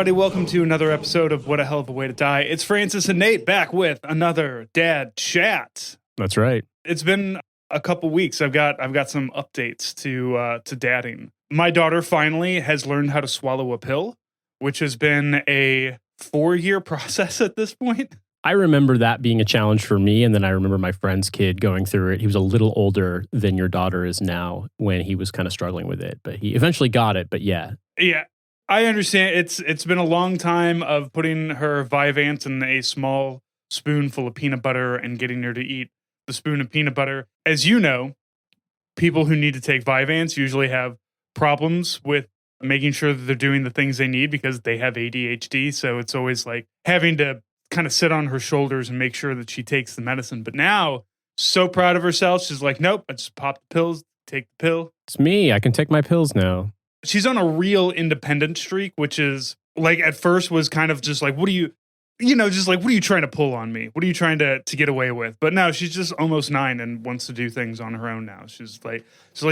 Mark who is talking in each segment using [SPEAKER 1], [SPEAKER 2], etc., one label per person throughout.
[SPEAKER 1] everybody. Welcome to another episode of What a Hell of a Way to Die. It's Francis and Nate back with another Dad Chat.
[SPEAKER 2] That's right.
[SPEAKER 1] It's been a couple weeks. I've got some updates to dadding. My daughter finally has learned how to swallow a pill, which has been a 4-year process at this point.
[SPEAKER 2] I remember that being a challenge for me, and then I remember my friend's kid going through it. He was a little older than your daughter is now when he was kind of struggling with it, but he eventually got it, but yeah.
[SPEAKER 1] Yeah, I understand. It's been a long time of putting her Vyvanse in a small spoonful of peanut butter and getting her to eat the spoon of peanut butter. As you know, people who need to take Vyvanse usually have problems with making sure that they're doing the things they need because they have ADHD, so it's always like having to kind of sit on her shoulders and make sure that she takes the medicine. But now, so proud of herself. She's like, nope, I just pop the pills, take the pill.
[SPEAKER 2] It's me. I can take my pills now.
[SPEAKER 1] She's on a real independent streak, which is like at first was kind of just like, what are you trying to pull on me? What are you trying to get away with? But now she's just almost 9 and wants to do things on her own now. She's like,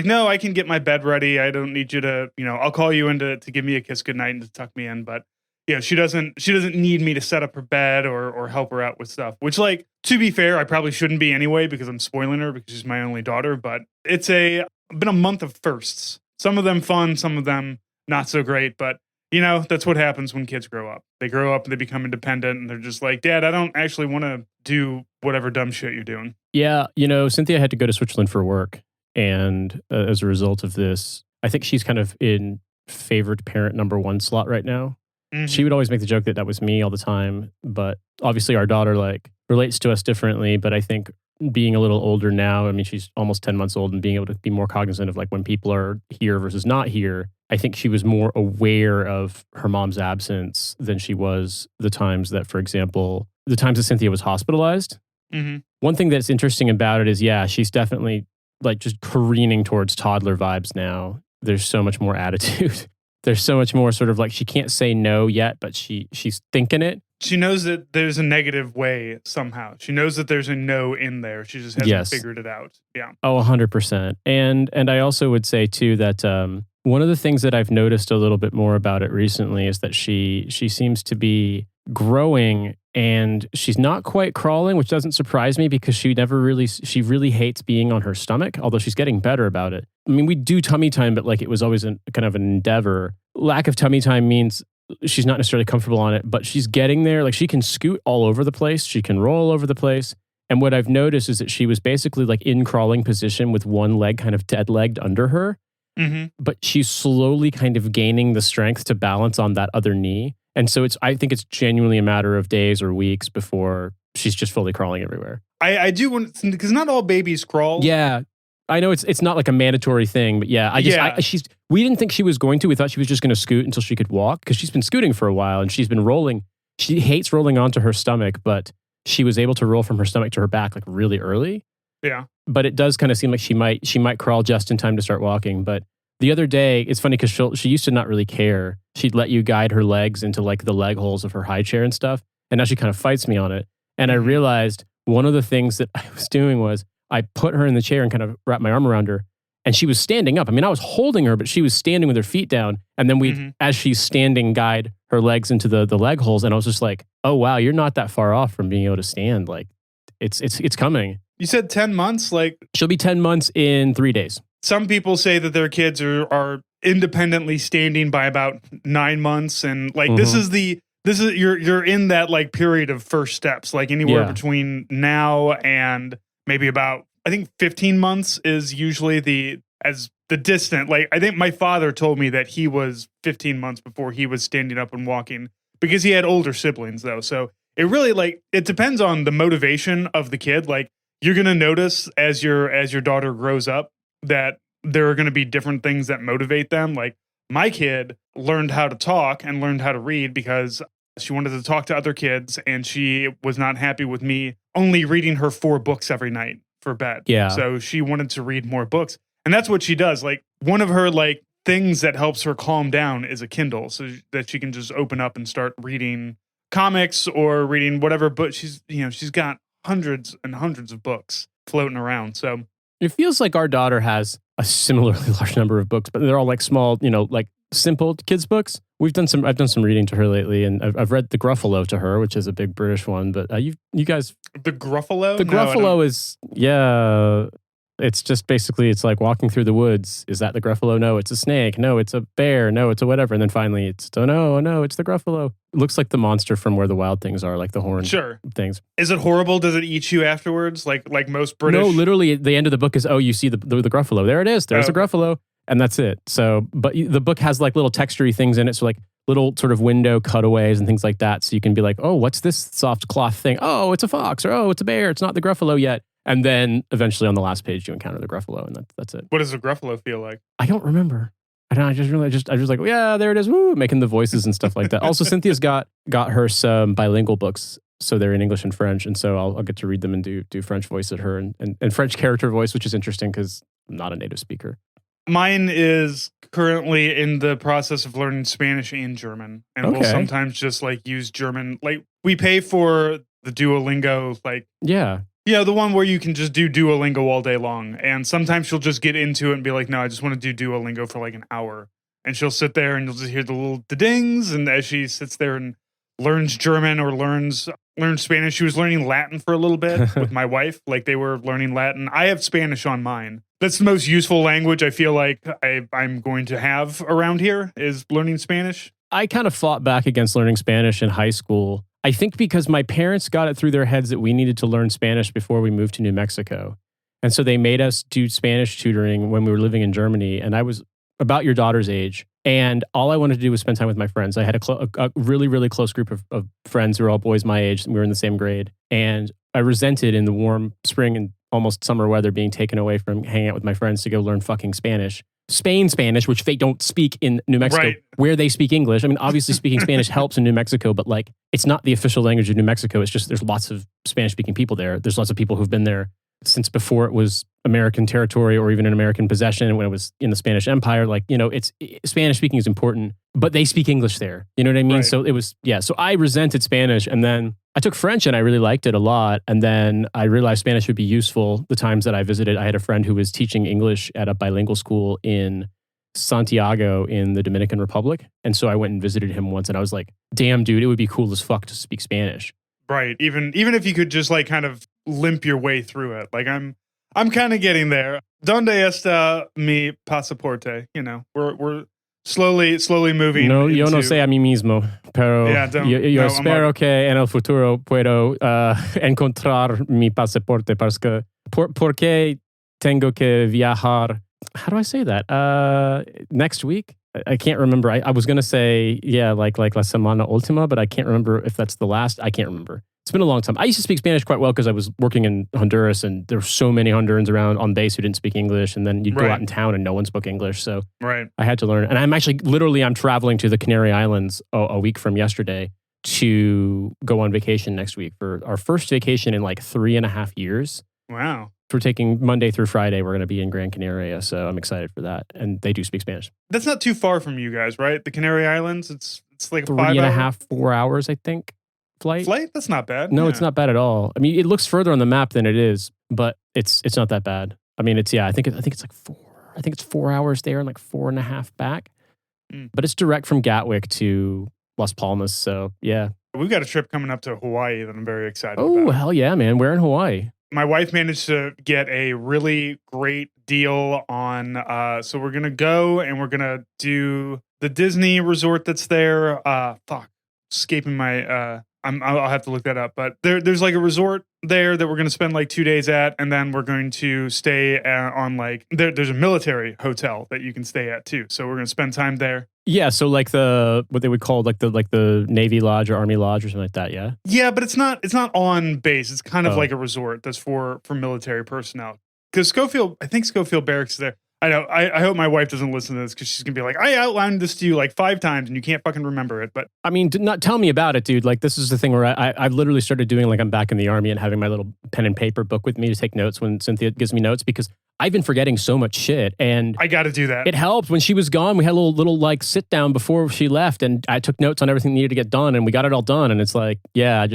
[SPEAKER 1] no, I can get my bed ready. I don't need you to, I'll call you in to give me a kiss goodnight and to tuck me in. But yeah, she doesn't need me to set up her bed or help her out with stuff, which, like, to be fair, I probably shouldn't be anyway because I'm spoiling her because she's my only daughter. But it's been a month of firsts. Some of them fun, some of them not so great. But, that's what happens when kids grow up. They grow up and they become independent and they're just like, Dad, I don't actually want to do whatever dumb shit you're doing.
[SPEAKER 2] Yeah, Cynthia had to go to Switzerland for work. And as a result of this, I think she's kind of in favored parent number 1 slot right now. Mm-hmm. She would always make the joke that was me all the time, but obviously our daughter relates to us differently. But I think being a little older now, I mean, she's almost 10 months old and being able to be more cognizant of when people are here versus not here. I think she was more aware of her mom's absence than she was the times that Cynthia was hospitalized.
[SPEAKER 1] Mm-hmm.
[SPEAKER 2] One thing that's interesting about it is, yeah, she's definitely just careening towards toddler vibes now. There's so much more attitude. There's so much more sort of she can't say no yet, but she's thinking it.
[SPEAKER 1] She knows that there's a negative way somehow. She knows that there's a no in there. She just hasn't figured it out. Yeah.
[SPEAKER 2] Oh, 100%. And I also would say too that one of the things that I've noticed a little bit more about it recently is that she seems to be growing and she's not quite crawling, which doesn't surprise me because she really hates being on her stomach, although she's getting better about it. I mean, we do tummy time, but it was always kind of an endeavor. Lack of tummy time means she's not necessarily comfortable on it, but she's getting there. She can scoot all over the place. She can roll all over the place. And what I've noticed is that she was basically in crawling position with one leg kind of dead-legged under her.
[SPEAKER 1] Mm-hmm.
[SPEAKER 2] But she's slowly kind of gaining the strength to balance on that other knee. And so I think it's genuinely a matter of days or weeks before she's just fully crawling everywhere.
[SPEAKER 1] I do want, because not all babies crawl.
[SPEAKER 2] Yeah. I know it's not a mandatory thing, but yeah, we didn't think she was going to. We thought she was just going to scoot until she could walk because she's been scooting for a while and she's been rolling. She hates rolling onto her stomach, but she was able to roll from her stomach to her back really early.
[SPEAKER 1] Yeah.
[SPEAKER 2] But it does kind of seem like she might crawl just in time to start walking. But the other day, it's funny because she used to not really care. She'd let you guide her legs into the leg holes of her high chair and stuff. And now she kind of fights me on it. And I realized one of the things that I was doing was I put her in the chair and kind of wrapped my arm around her. And she was standing up. I mean, I was holding her, but she was standing with her feet down. And then as she's standing, guide her legs into the leg holes. And I was just like, oh, wow, you're not that far off from being able to stand. It's coming.
[SPEAKER 1] You said 10 months?
[SPEAKER 2] She'll be 10 months in 3 days.
[SPEAKER 1] Some people say that their kids are independently standing by about 9 months. And this is you're in that period of first steps, anywhere between now and maybe about, I think 15 months is usually the distant. I think my father told me that he was 15 months before he was standing up and walking because he had older siblings though. So it really it depends on the motivation of the kid. You're going to notice as your daughter grows up that there are going to be different things that motivate them. My kid learned how to talk and learned how to read because she wanted to talk to other kids and she was not happy with me only reading her 4 books every night for bed.
[SPEAKER 2] Yeah.
[SPEAKER 1] So she wanted to read more books. And that's what she does. One of her things that helps her calm down is a Kindle so that she can just open up and start reading comics or reading whatever book. She's got hundreds and hundreds of books floating around. So
[SPEAKER 2] it feels like our daughter has a similarly large number of books, but they're all small, simple kids books. I've done some reading to her lately, and I've read The Gruffalo to her, which is a big British one. But you guys,
[SPEAKER 1] The Gruffalo?
[SPEAKER 2] The Gruffalo is It's just basically, it's like walking through the woods. Is that the Gruffalo? No, it's a snake. No, it's a bear. No, it's a whatever. And then finally, it's no, it's the Gruffalo. It looks like the monster from Where the Wild Things Are, like the horn things.
[SPEAKER 1] Is it horrible? Does it eat you afterwards? Like most British?
[SPEAKER 2] No, literally, the end of the book is, you see the Gruffalo. There it is. There's the Gruffalo. And that's it. So, but the book has like little textury things in it. So like little sort of window cutaways and things like that. So you can be like, oh, what's this soft cloth thing? Oh, it's a fox, or oh, it's a bear. It's not the Gruffalo yet. And then eventually on the last page, you encounter the Gruffalo, and that's it.
[SPEAKER 1] What does the Gruffalo feel like?
[SPEAKER 2] I don't remember. I was like, oh, yeah, there it is. Woo, making the voices and stuff like that. Also, Cynthia's got her some bilingual books. So they're in English and French. And so I'll get to read them and do French voice at her and French character voice, which is interesting because I'm not a native speaker.
[SPEAKER 1] Mine is currently in the process of learning Spanish and German. And we'll sometimes just like use German. Like we pay for the Duolingo, like.
[SPEAKER 2] Yeah.
[SPEAKER 1] Yeah, the one where you can just do Duolingo all day long. And sometimes she'll just get into it and be like, no, I just want to do Duolingo for like an hour. And she'll sit there and you'll just hear the little dings. And as she sits there and learns German or learns Spanish, she was learning Latin for a little bit with my wife. Like they were learning Latin. I have Spanish on mine. That's the most useful language I feel like I'm going to have around here is learning Spanish.
[SPEAKER 2] I kind of fought back against learning Spanish in high school. I think because my parents got it through their heads that we needed to learn Spanish before we moved to New Mexico. And so they made us do Spanish tutoring when we were living in Germany. And I was about your daughter's age. And all I wanted to do was spend time with my friends. I had a really, really close group of friends who were all boys my age. And we were in the same grade. And I resented in the warm spring and almost summer weather being taken away from hanging out with my friends to go learn fucking Spanish. Spain Spanish, which they don't speak in New Mexico, where they speak English. I mean, obviously speaking Spanish helps in New Mexico, but like it's not the official language of New Mexico. It's just there's lots of Spanish-speaking people there. There's lots of people who've been there since before it was American territory or even an American possession when it was in the Spanish Empire. Like, it's Spanish-speaking is important, but they speak English there. You know what I mean? Right. So it was, so I resented Spanish and then I took French and I really liked it a lot. And then I realized Spanish would be useful the times that I visited. I had a friend who was teaching English at a bilingual school in Santiago in the Dominican Republic. And so I went and visited him once and I was like, damn, dude, it would be cool as fuck to speak Spanish.
[SPEAKER 1] Right. Even if you could just like kind of limp your way through it. Like I'm kind of getting there. Donde está mi pasaporte? We're slowly moving.
[SPEAKER 2] No, yo no sé a mí mismo, pero yo espero que en el futuro puedo encontrar mi pasaporte porque tengo que viajar. How do I say that? Next week? I can't remember. I was going to say, like la semana última, but I can't remember if that's the last. I can't remember. It's been a long time. I used to speak Spanish quite well because I was working in Honduras and there were so many Hondurans around on base who didn't speak English. And then you'd go out in town and no one spoke English. So I had to learn. And I'm traveling to the Canary Islands a week from yesterday to go on vacation next week for our first vacation in like 3.5 years.
[SPEAKER 1] Wow.
[SPEAKER 2] We're taking Monday through Friday. We're going to be in Gran Canaria. So I'm excited for that. And they do speak Spanish.
[SPEAKER 1] That's not too far from you guys, right? The Canary Islands, it's like
[SPEAKER 2] 3.5, 4 hours, I think. Flight?
[SPEAKER 1] That's not bad.
[SPEAKER 2] No, it's not bad at all. I mean, it looks further on the map than it is, but it's not that bad. I mean, it's I think it's like 4. I think it's 4 hours there and like 4.5 back. But it's direct from Gatwick to Las Palmas. So yeah,
[SPEAKER 1] we've got a trip coming up to Hawaii that I'm very excited about.
[SPEAKER 2] Oh hell yeah, man! Where in Hawaii?
[SPEAKER 1] My wife managed to get a really great deal on. So we're gonna go and we're gonna do the Disney resort that's there. Escaping my. I'll have to look that up, but there's like a resort there that we're going to spend like 2 days at, and then we're going to stay on like there's a military hotel that you can stay at too. So we're going to spend time there. Yeah,
[SPEAKER 2] so like what they would call like the Navy Lodge or Army Lodge or something like that. Yeah.
[SPEAKER 1] Yeah, but it's not on base. It's kind of like a resort that's for military personnel. Because I think Schofield Barracks is there. I know. I hope my wife doesn't listen to this because she's going to be like, I outlined this to you like 5 times and you can't fucking remember it. But
[SPEAKER 2] I mean, not tell me about it, dude. Like, this is the thing where I've literally started doing like I'm back in the Army and having my little pen and paper book with me to take notes when Cynthia gives me notes because I've been forgetting so much shit. And
[SPEAKER 1] I got to do that.
[SPEAKER 2] It helped. When she was gone, we had a little like sit down before she left and I took notes on everything that needed to get done and we got it all done. And it's like, I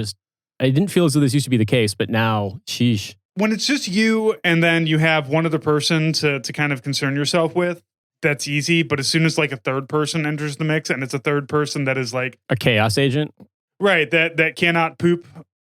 [SPEAKER 2] didn't feel as though this used to be the case, but now, sheesh.
[SPEAKER 1] When it's just you and then you have one other person to kind of concern yourself with, that's easy. But as soon as like a third person enters the mix, and it's a third person that is like
[SPEAKER 2] a chaos agent,
[SPEAKER 1] right? That cannot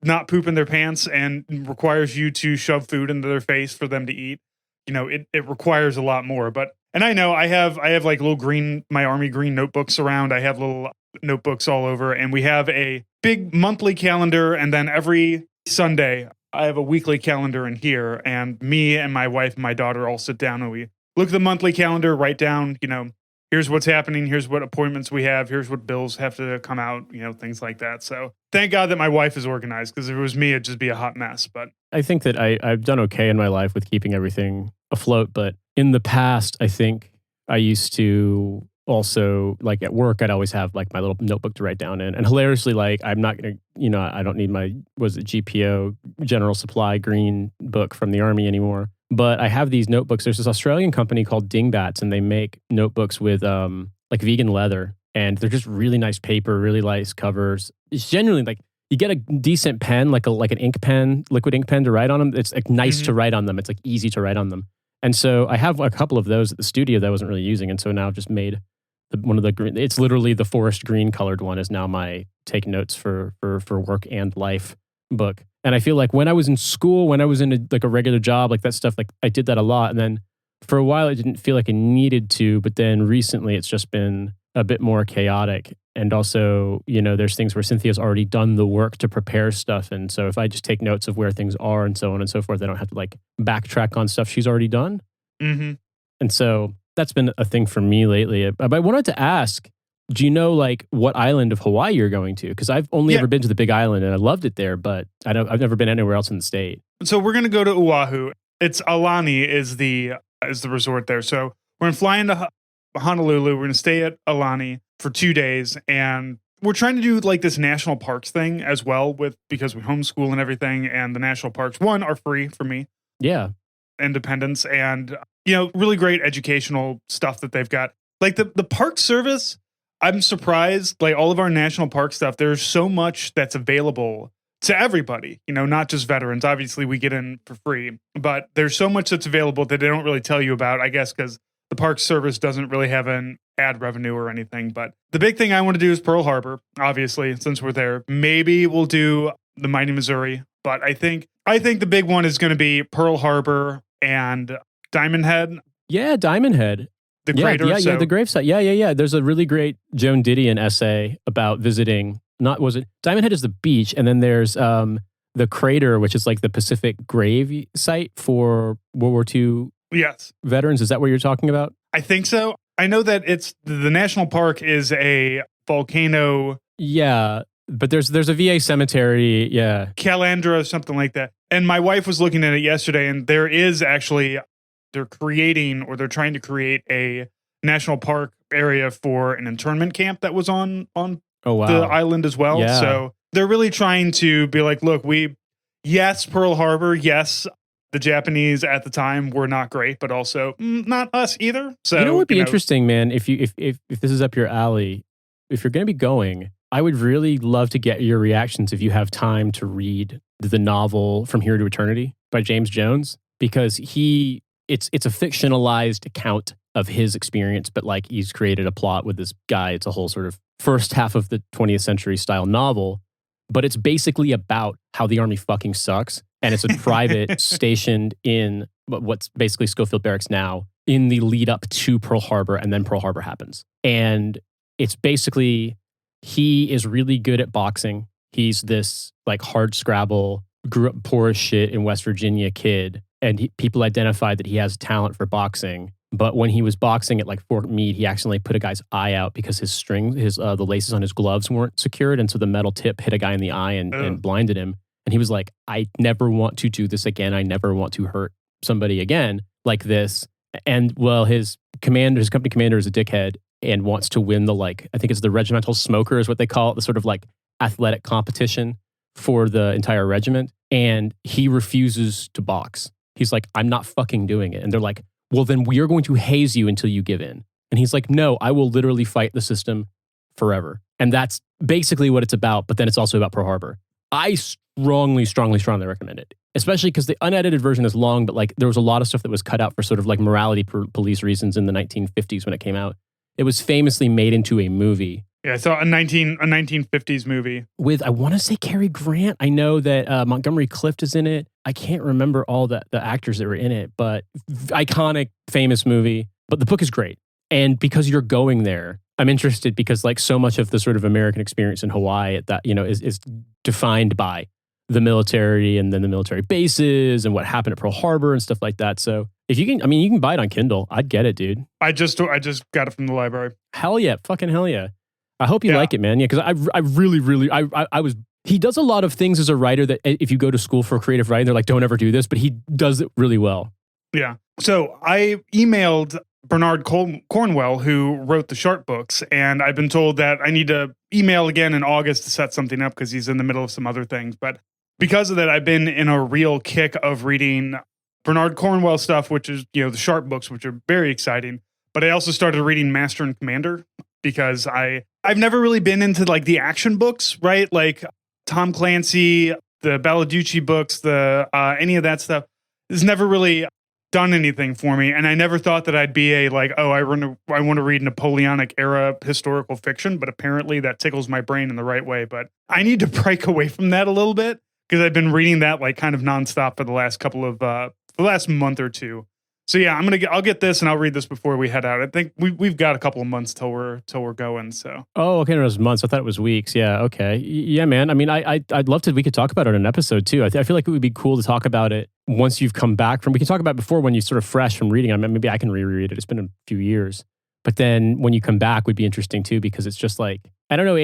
[SPEAKER 1] not poop in their pants, and requires you to shove food into their face for them to eat. It requires a lot more. And I know I have like little my army green notebooks around. I have little notebooks all over, and we have a big monthly calendar, and then every Sunday I have a weekly calendar in here, and me and my wife and my daughter all sit down and we look at the monthly calendar, write down, here's what's happening, here's what appointments we have, here's what bills have to come out, things like that. So thank God that my wife is organized, because if it was me, it'd just be a hot mess. But
[SPEAKER 2] I think that I've done okay in my life with keeping everything afloat. But in the past, I think I used to also, like at work, I'd always have like my little notebook to write down in. And hilariously, like I'm not going to, I don't need my, GPO, General Supply green book from the Army anymore. But I have these notebooks. There's this Australian company called Dingbats, and they make notebooks with like vegan leather. And they're just really nice paper, really nice covers. It's genuinely like, you get a decent pen, like an ink pen, liquid ink pen to write on them. It's like nice to write on them. It's like easy to write on them. And so I have a couple of those at the studio that I wasn't really using. And so now I've just made one of the green, it's literally the forest green colored one is now my take notes for work and life book. And I feel like when I was in school, when I was in a regular job, like that stuff, like I did that a lot. And then for a while, I didn't feel like I needed to. But then recently, it's just been a bit more chaotic. And also, there's things where Cynthia's already done the work to prepare stuff. And so if I just take notes of where things are and so on and so forth, I don't have to like backtrack on stuff she's already done.
[SPEAKER 1] Mm-hmm.
[SPEAKER 2] And so that's been a thing for me lately. But I wanted to ask, do you know like what island of Hawaii you're going to? Because I've only ever been to the Big Island and I loved it there, but I've never been anywhere else in the state.
[SPEAKER 1] So we're going to go to Oahu. It's Alani is the resort there. So we're going to fly into Honolulu. We're going to stay at Alani for 2 days, and we're trying to do like this national parks thing as well, because we homeschool and everything, and the national parks are free for me.
[SPEAKER 2] Yeah.
[SPEAKER 1] Independence, and really great educational stuff that they've got. Like the park service, I'm surprised, like all of our national park stuff, there's so much that's available to everybody, not just veterans. Obviously we get in for free, but there's so much that's available that they don't really tell you about, I guess, because the park service doesn't really have an ad revenue or anything. But the big thing I want to do is Pearl Harbor, obviously, since we're there. Maybe we'll do the Mighty Missouri, but I think the big one is going to be Pearl Harbor and Diamond Head.
[SPEAKER 2] Yeah, Diamond Head.
[SPEAKER 1] The crater.
[SPEAKER 2] Yeah, the gravesite. Yeah. There's a really great Joan Didion essay about visiting, Diamond Head is the beach, and then there's the crater, which is like the Pacific grave site for World War II veterans. Is that what you're talking about?
[SPEAKER 1] I think so. I know that it's the national park is a volcano.
[SPEAKER 2] Yeah, but there's a VA cemetery. Yeah,
[SPEAKER 1] Calandra, something like that. And my wife was looking at it yesterday, and there is actually they're trying to create a national park area for an internment camp that was on the island as well.
[SPEAKER 2] Yeah.
[SPEAKER 1] So they're really trying to be like, look, yes, Pearl Harbor, yes, the Japanese at the time were not great, but also not us either. So
[SPEAKER 2] it would be interesting, man. If this is up your alley, if you're going to be going, I would really love to get your reactions if you have time to read the novel From Here to Eternity by James Jones, because it's a fictionalized account of his experience, but like he's created a plot with this guy. It's a whole sort of first half of the 20th century style novel, but it's basically about how the Army fucking sucks. And it's a private stationed in what's basically Schofield Barracks now in the lead up to Pearl Harbor, and then Pearl Harbor happens. And it's basically, he is really good at boxing. He's this like hard scrabble, grew up poor as shit in West Virginia kid. And people identified that he has talent for boxing. But when he was boxing at like Fort Meade, he accidentally put a guy's eye out because the laces on his gloves weren't secured. And so the metal tip hit a guy in the eye and blinded him. And he was like, I never want to do this again. I never want to hurt somebody again like this. And well, his company commander is a dickhead and wants to win I think it's the regimental smoker is what they call it, the sort of like athletic competition for the entire regiment. And he refuses to box. He's like, I'm not fucking doing it. And they're like, well, then we are going to haze you until you give in. And he's like, no, I will literally fight the system forever. And that's basically what it's about. But then it's also about Pearl Harbor. I strongly recommend it. especially because the unedited version is long, but like there was a lot of stuff that was cut out for sort of like morality police reasons in the 1950s when it came out. It was famously made into a movie.
[SPEAKER 1] Yeah, I saw a 1950s movie
[SPEAKER 2] with, I want to say, Cary Grant. I know that Montgomery Clift is in it. I can't remember all the actors that were in it, but iconic, famous movie. But the book is great. And because you're going there, I'm interested because like so much of the sort of American experience in Hawaii that, is defined by the military and then the military bases and what happened at Pearl Harbor and stuff like that. So if you can, you can buy it on Kindle. I'd get it, dude.
[SPEAKER 1] I just got it from the library.
[SPEAKER 2] Hell yeah. Fucking hell yeah. I hope you like it, man. Yeah, because I really, I was, he does a lot of things as a writer that if you go to school for creative writing, they're like, don't ever do this, but he does it really well.
[SPEAKER 1] Yeah. So I emailed Bernard Cornwell, who wrote the Sharp books, and I've been told that I need to email again in August to set something up because he's in the middle of some other things. But because of that, I've been in a real kick of reading Bernard Cornwell stuff, which is, the Sharp books, which are very exciting. But I also started reading Master and Commander because I've never really been into like the action books, right? Like Tom Clancy, the Baladucci books, the any of that stuff has never really done anything for me. And I never thought that I'd be I want to read Napoleonic era historical fiction, but apparently that tickles my brain in the right way. But I need to break away from that a little bit because I've been reading that like kind of nonstop for the last the last month or two. So yeah, I'll get this and I'll read this before we head out. I think we've got a couple of months till we're going. So
[SPEAKER 2] okay, it was months. I thought it was weeks. Yeah, okay, yeah, man. I mean, I'd love to. We could talk about it in an episode too. I feel like it would be cool to talk about it once you've come back from. We can talk about it before when you're sort of fresh from reading. Maybe I can reread it. It's been a few years, but then when you come back would be interesting too because it's just like I don't know.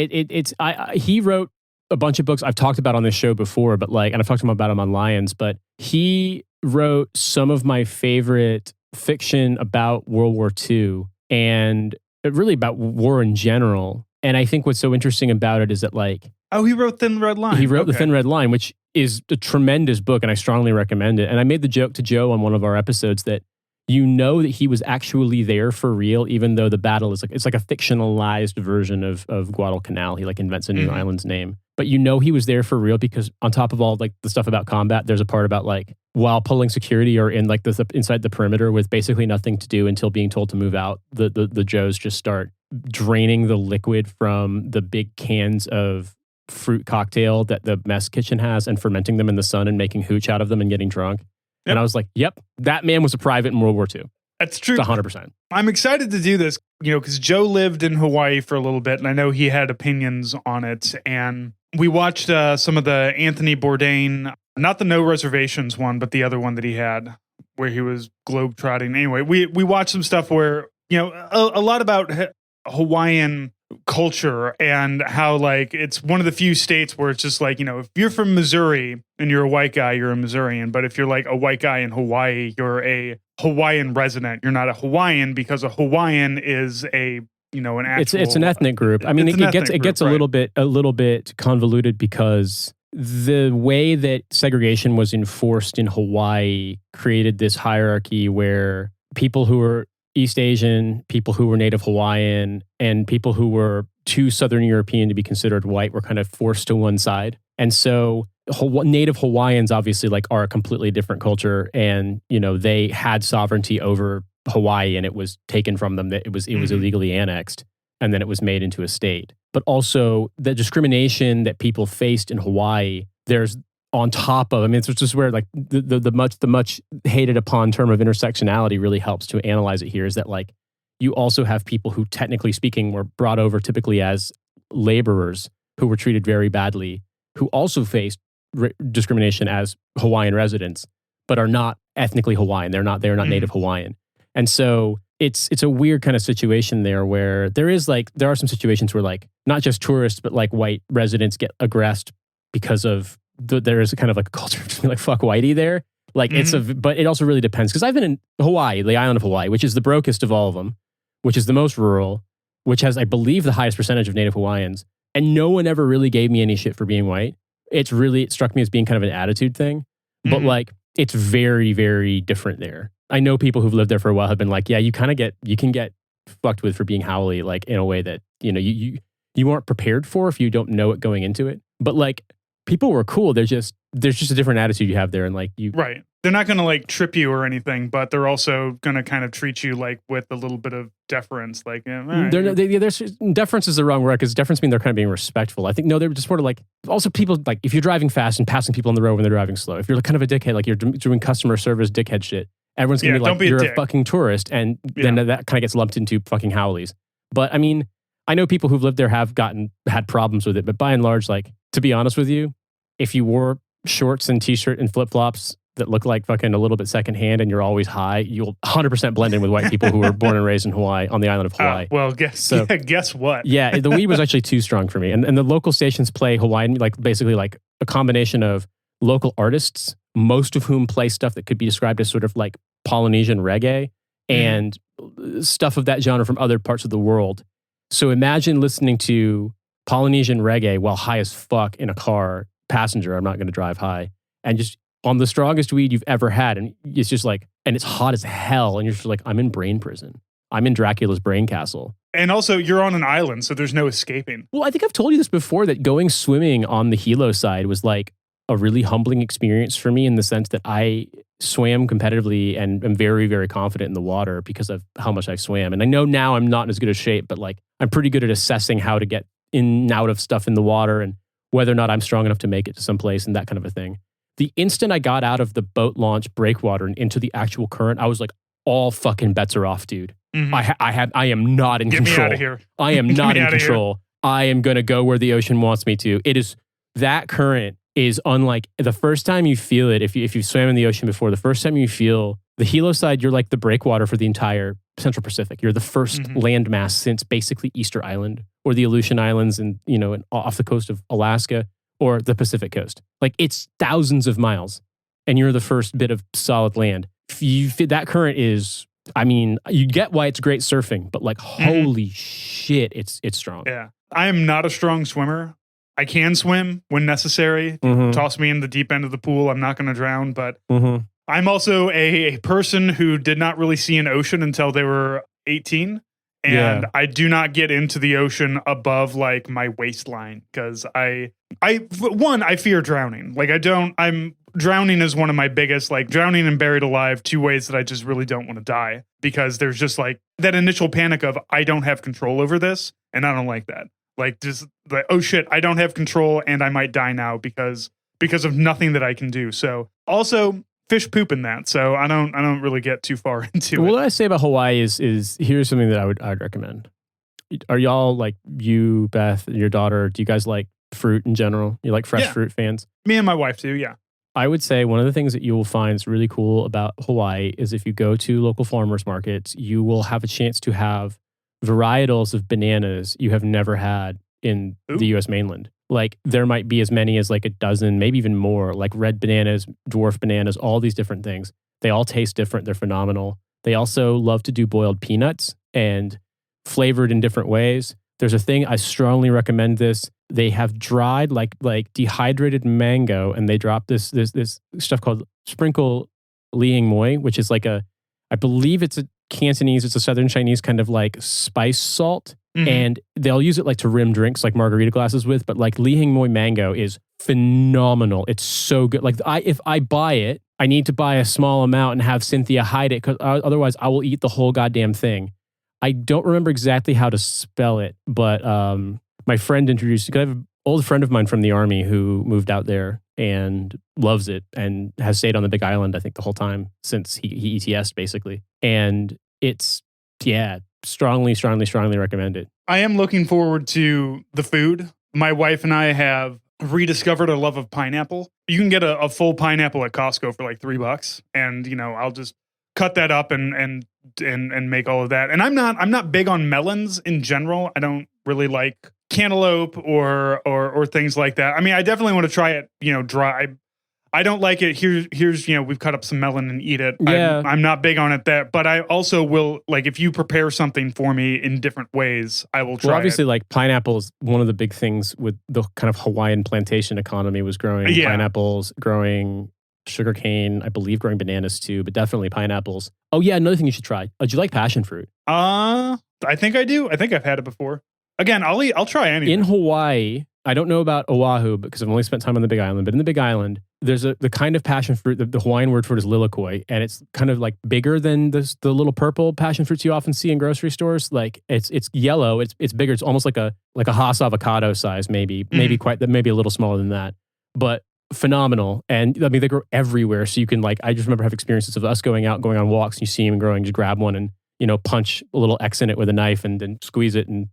[SPEAKER 2] He wrote a bunch of books I've talked about on this show before, but like, and I've talked to him about them on Lions, but he wrote some of my favorite fiction about World War II and really about war in general. And I think what's so interesting about it is that like...
[SPEAKER 1] Oh, he wrote Thin Red Line.
[SPEAKER 2] He wrote The Thin Red Line, which is a tremendous book, and I strongly recommend it. And I made the joke to Joe on one of our episodes that that he was actually there for real, even though the battle is it's like a fictionalized version of Guadalcanal. He like invents a new island's name. But he was there for real because on top of all like the stuff about combat, there's a part about like while pulling security or in like inside the perimeter with basically nothing to do until being told to move out, the Joes just start draining the liquid from the big cans of fruit cocktail that the mess kitchen has and fermenting them in the sun and making hooch out of them and getting drunk. Yep. And I was like, yep, that man was a private in World War II.
[SPEAKER 1] That's true.
[SPEAKER 2] It's 100%.
[SPEAKER 1] I'm excited to do this, because Joe lived in Hawaii for a little bit, and I know he had opinions on it. And we watched some of the Anthony Bourdain, not the No Reservations one, but the other one that he had, where he was globetrotting. Anyway, we watched some stuff where, a lot about Hawaiian culture and how like it's one of the few states where it's just like, if you're from Missouri and you're a white guy, you're a Missourian. But if you're like a white guy in Hawaii, you're a Hawaiian resident. You're not a Hawaiian because a Hawaiian is an actual...
[SPEAKER 2] It's an ethnic group. I mean, it gets a little bit convoluted because the way that segregation was enforced in Hawaii created this hierarchy where people who were East Asian, people who were Native Hawaiian, and people who were too Southern European to be considered white were kind of forced to one side. And so Native Hawaiians obviously like are a completely different culture, and they had sovereignty over Hawaii, and it was taken from them. That it was illegally annexed, and then it was made into a state. But also the discrimination that people faced in Hawaii, there's on top of, it's just where like the much hated upon term of intersectionality really helps to analyze it here, is that like you also have people who technically speaking were brought over typically as laborers who were treated very badly, who also faced discrimination as Hawaiian residents, but are not ethnically Hawaiian. They're not Native Hawaiian. And so it's a weird kind of situation there where there are some situations where like not just tourists, but like white residents get aggressed because of there is a kind of like a culture of like fuck whitey there. Like but it also really depends because I've been in Hawaii, the island of Hawaii, which is the brokest of all of them, which is the most rural, which has, I believe, the highest percentage of Native Hawaiians. And no one ever really gave me any shit for being white. It struck me as being kind of an attitude thing. But like, it's very, very different there. I know people who've lived there for a while have been like, yeah, you can get fucked with for being haole, like in a way that, you aren't prepared for if you don't know it going into it. But like, people were cool. They're just, there's just a different attitude you have there, and like you,
[SPEAKER 1] right. They're not going to like trip you or anything, but they're also going to kind of treat you like with a little bit of deference. Like,
[SPEAKER 2] deference is the wrong word, because deference means they're kind of being respectful. I think no, they're just sort of like, also people like if you're driving fast and passing people on the road when they're driving slow, if you're like kind of a dickhead, like you're doing customer service dickhead shit, everyone's gonna be like, you're a fucking tourist, and then that kind of gets lumped into fucking howlies. But I mean, I know people who've lived there have had problems with it, but by and large, like, to be honest with you, if you wore shorts and t-shirt and flip-flops that look like fucking a little bit secondhand and you're always high, you'll 100% blend in with white people who were born and raised in Hawaii, on the island of Hawaii.
[SPEAKER 1] Well, guess what?
[SPEAKER 2] Yeah, the weed was actually too strong for me. And the local stations play Hawaiian, like basically like a combination of local artists, most of whom play stuff that could be described as sort of like Polynesian reggae and stuff of that genre from other parts of the world. So imagine listening to Polynesian reggae while high as fuck in a car, passenger, I'm not going to drive high, and just on the strongest weed you've ever had. And it's just like, and it's hot as hell. And you're just like, I'm in brain prison. I'm in Dracula's brain castle.
[SPEAKER 1] And also you're on an island, so there's no escaping.
[SPEAKER 2] Well, I think I've told you this before, that going swimming on the Hilo side was like a really humbling experience for me, in the sense that I swam competitively and am very, very confident in the water because of how much I swam. And I know now I'm not in as good a shape, but like I'm pretty good at assessing how to get in and out of stuff in the water and whether or not I'm strong enough to make it to someplace and that kind of a thing. The instant I got out of the boat launch breakwater and into the actual current, I was like, all fucking bets are off, dude.
[SPEAKER 1] Mm-hmm.
[SPEAKER 2] I am not in control.
[SPEAKER 1] Get me out of here.
[SPEAKER 2] I am not in control. I am going to go where the ocean wants me to. That current is unlike the first time you feel it. If you swam in the ocean before, the first time you feel the Hilo side, you're like the breakwater for the entire Central Pacific. You're the first landmass since basically Easter Island or the Aleutian Islands and, off the coast of Alaska or the Pacific coast. Like, it's thousands of miles and you're the first bit of solid land. That current is, I mean, you get why it's great surfing, but like, holy shit, it's strong.
[SPEAKER 1] Yeah. I am not a strong swimmer. I can swim when necessary. Toss me in the deep end of the pool. I'm not going to drown, but I'm also a person who did not really see an ocean until they were 18. And I do not get into the ocean above like my waistline because I fear drowning. Like drowning is one of my biggest, like drowning and buried alive, two ways that I just really don't want to die, because there's just like that initial panic of I don't have control over this. And I don't like that. Like just like, oh shit, I don't have control and I might die now because of nothing that I can do. So also fish poop in that. So I don't really get too far into it.
[SPEAKER 2] What I say about Hawaii is here's something that I'd recommend. Are y'all, like you, Beth, and your daughter, do you guys like fruit in general? You like fresh fruit fans?
[SPEAKER 1] Me and my wife do, yeah.
[SPEAKER 2] I would say one of the things that you will find is really cool about Hawaii is if you go to local farmers markets, you will have a chance to have varietals of bananas you have never had in the U.S. mainland. Like there might be as many as like a dozen, maybe even more, like red bananas, dwarf bananas, all these different things. They all taste different. They're phenomenal. They also love to do boiled peanuts and flavored in different ways. There's a thing, I strongly recommend this. They have dried like dehydrated mango, and they drop this stuff called sprinkle hing moi, which is like I believe it's a Cantonese, it's a Southern Chinese kind of like spice salt. And they'll use it like to rim drinks like margarita glasses with, but like hing moi mango is phenomenal. It's so good. Like if I buy it, I need to buy a small amount and have Cynthia hide it, because otherwise I will eat the whole goddamn thing. I don't remember exactly how to spell it, but my friend introduced it. I have an old friend of mine from the Army who moved out there and loves it and has stayed on the Big Island, I think, the whole time since he ETS'd, basically. And it's, strongly recommend it.
[SPEAKER 1] I am looking forward to the food. My wife and I have rediscovered a love of pineapple. You can get a full pineapple at Costco for like $3, and I'll just cut that up and make all of that. And I'm not big on melons in general. I don't really like cantaloupe or things like that. I mean, I definitely want to try it, dry. I don't like it. Here's we've cut up some melon and eat it.
[SPEAKER 2] Yeah.
[SPEAKER 1] I'm not big on it but I also will, like, if you prepare something for me in different ways, I will try.
[SPEAKER 2] Well, obviously,
[SPEAKER 1] it.
[SPEAKER 2] like pineapples, one of the big things with the kind of Hawaiian plantation economy was growing pineapples, growing sugarcane, I believe growing bananas too, but definitely pineapples. Oh yeah, another thing you should try. Do you like passion fruit?
[SPEAKER 1] I think I do. I think I've had it before. Again, I'll try anything.
[SPEAKER 2] In Hawaii, I don't know about Oahu because I've only spent time on the Big Island, but in the Big Island, there's the kind of passion fruit, the Hawaiian word for it is lilikoi, and it's kind of like bigger than the little purple passion fruits you often see in grocery stores. Like it's yellow, it's bigger. It's almost like a Hass avocado size, maybe maybe a little smaller than that, but phenomenal. And I mean, they grow everywhere. So you can I just remember have experiences of us going out, going on walks, and you see them growing, just grab one and, punch a little X in it with a knife and then squeeze it. And,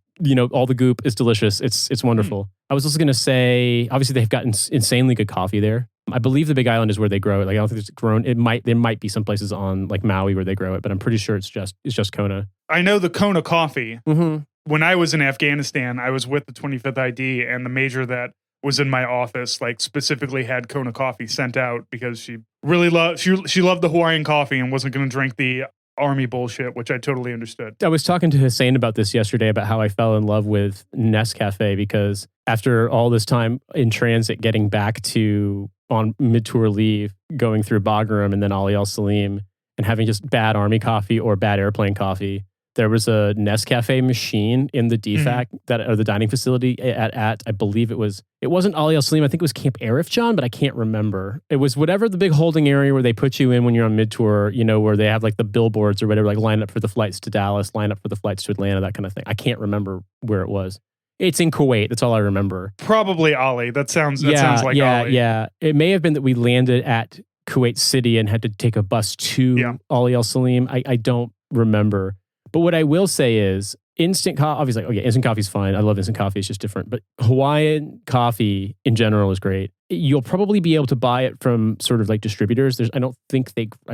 [SPEAKER 2] all the goop is delicious. It's wonderful. I was also going to say, obviously they've got insanely good coffee there. I believe the Big Island is where they grow it. I don't think it's grown. There might be some places on Maui where they grow it, but I'm pretty sure it's just Kona.
[SPEAKER 1] I know the Kona coffee.
[SPEAKER 2] Mm-hmm.
[SPEAKER 1] When I was in Afghanistan, I was with the 25th ID, and the major that was in my office specifically had Kona coffee sent out because she really loved the Hawaiian coffee and wasn't going to drink the army bullshit, which I totally understood.
[SPEAKER 2] I was talking to Hussein about this yesterday, about how I fell in love with Nescafe, because after all this time in transit, getting back to on mid-tour leave, going through Bagram and then Ali Al Salim, and having just bad army coffee or bad airplane coffee, there was a Nescafe machine in the DFAC or the dining facility at I believe it wasn't Ali Al Salim. I think it was Camp Arif John, but I can't remember. It was whatever the big holding area where they put you in when you're on mid-tour, where they have the billboards or whatever, line up for the flights to Dallas, line up for the flights to Atlanta, that kind of thing. I can't remember where it was. It's in Kuwait. That's all I remember.
[SPEAKER 1] Probably Ali. That sounds like Ali.
[SPEAKER 2] Yeah. It may have been that we landed at Kuwait City and had to take a bus to Ali Al Salim. I don't remember. But what I will say is instant coffee, obviously, instant coffee is fine. I love instant coffee. It's just different. But Hawaiian coffee in general is great. You'll probably be able to buy it from sort of distributors. I'm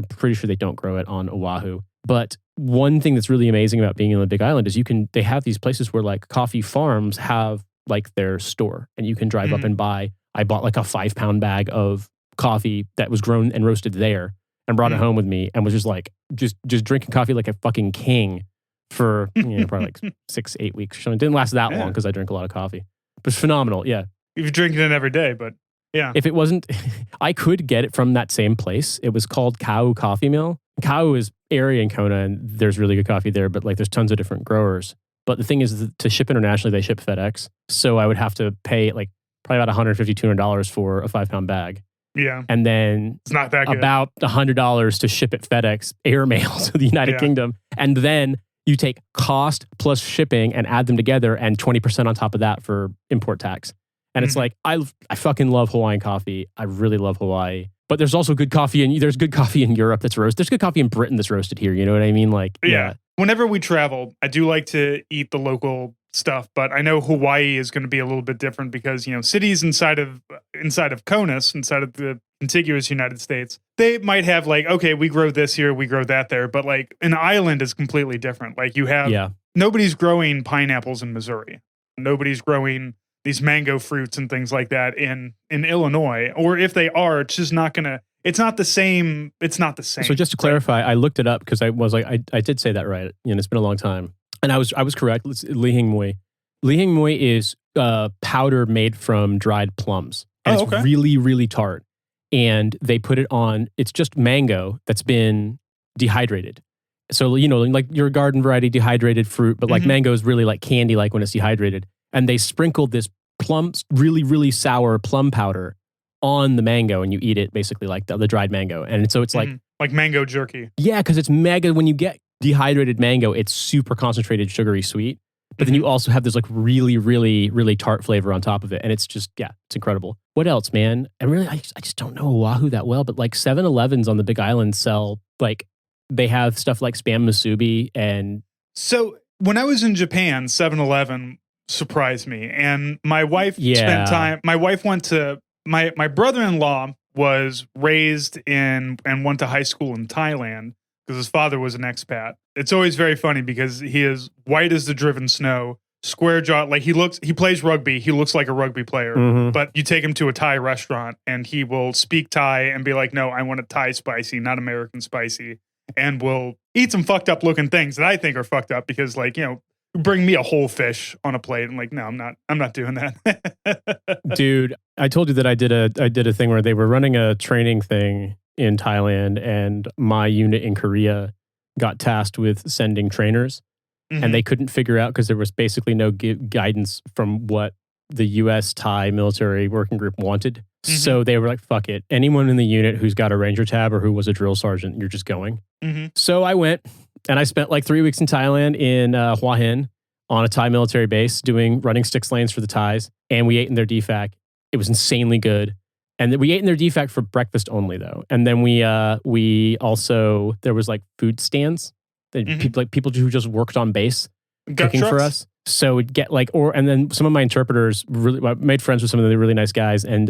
[SPEAKER 2] pretty sure they don't grow it on Oahu. But one thing that's really amazing about being in the Big Island is they have these places where coffee farms have their store, and you can drive up and buy. I bought a 5-pound bag of coffee that was grown and roasted there, and brought it home with me, and was just drinking coffee like a fucking king for probably 6-8 weeks or something. It didn't last that long because I drink a lot of coffee. But it's phenomenal, yeah.
[SPEAKER 1] You're drinking it every day, but yeah.
[SPEAKER 2] If it wasn't, I could get it from that same place. It was called Kau Coffee Mill. Kau is area in Kona, and there's really good coffee there, but there's tons of different growers. But the thing is, to ship internationally, they ship FedEx. So I would have to pay probably about $150, $200 for a 5-pound bag.
[SPEAKER 1] Yeah.
[SPEAKER 2] And then
[SPEAKER 1] it's not that good.
[SPEAKER 2] About $100 to ship it FedEx airmail to the United Kingdom. And then you take cost plus shipping and add them together, and 20% on top of that for import tax. And it's I fucking love Hawaiian coffee. I really love Hawaii. But there's also good coffee, and there's good coffee in Europe that's roasted. There's good coffee in Britain that's roasted here. You know what I mean?
[SPEAKER 1] Yeah. Whenever we travel, I do like to eat the local stuff, but I know Hawaii is going to be a little bit different because, cities inside of CONUS, inside of the contiguous United States, they might have okay, we grow this here, we grow that there, but an island is completely different. You have, nobody's growing pineapples in Missouri. Nobody's growing these mango fruits and things like that in Illinois, or if they are, it's just not going to, it's not the same. It's not the same.
[SPEAKER 2] So just to clarify, I looked it up because I was I did say that right. It's been a long time. And I was correct. It's hing moi. Hing moi is powder made from dried plums. And it's really, really tart. And they put it on, it's just mango that's been dehydrated. So, your garden variety dehydrated fruit, but mango is really candy, when it's dehydrated. And they sprinkled this really, really sour plum powder on the mango, and you eat it basically like the dried mango. And so it's like
[SPEAKER 1] mango jerky.
[SPEAKER 2] Yeah, because it's mega, when you get dehydrated mango, it's super concentrated, sugary sweet. But then you also have this really, really, really tart flavor on top of it. And it's just, it's incredible. What else, man? And really, I just don't know Oahu that well, but 7-Elevens on the Big Island sell, they have stuff like Spam Musubi. And
[SPEAKER 1] so when I was in Japan, 7-Eleven surprised me. And my wife spent time, my wife went to, my brother-in-law was raised in and went to high school in Thailand because his father was an expat. It's always very funny because he is white as the driven snow, square jaw. He plays rugby. He looks like a rugby player, but you take him to a Thai restaurant and he will speak Thai and be like, no, I want a Thai spicy, not American spicy. And will eat some fucked up looking things that I think are fucked up because bring me a whole fish on a plate. I'm like, no, I'm not doing that.
[SPEAKER 2] Dude, I told you that I did a thing where they were running a training thing in Thailand, and my unit in Korea got tasked with sending trainers, and they couldn't figure out because there was basically no guidance from what the U.S. Thai military working group wanted. So they were like, fuck it. Anyone in the unit who's got a ranger tab or who was a drill sergeant, you're just going. So I went and I spent like 3 weeks in Thailand in Hua Hin on a Thai military base running 6 lanes for the Thais. And we ate in their DFAC. It was insanely good. And then we ate in their DFAC for breakfast only though. And then we also, there was like food stands. People who just worked on base cooking for us. So we'd get like, and then some of my interpreters I made friends with some of the really nice guys. And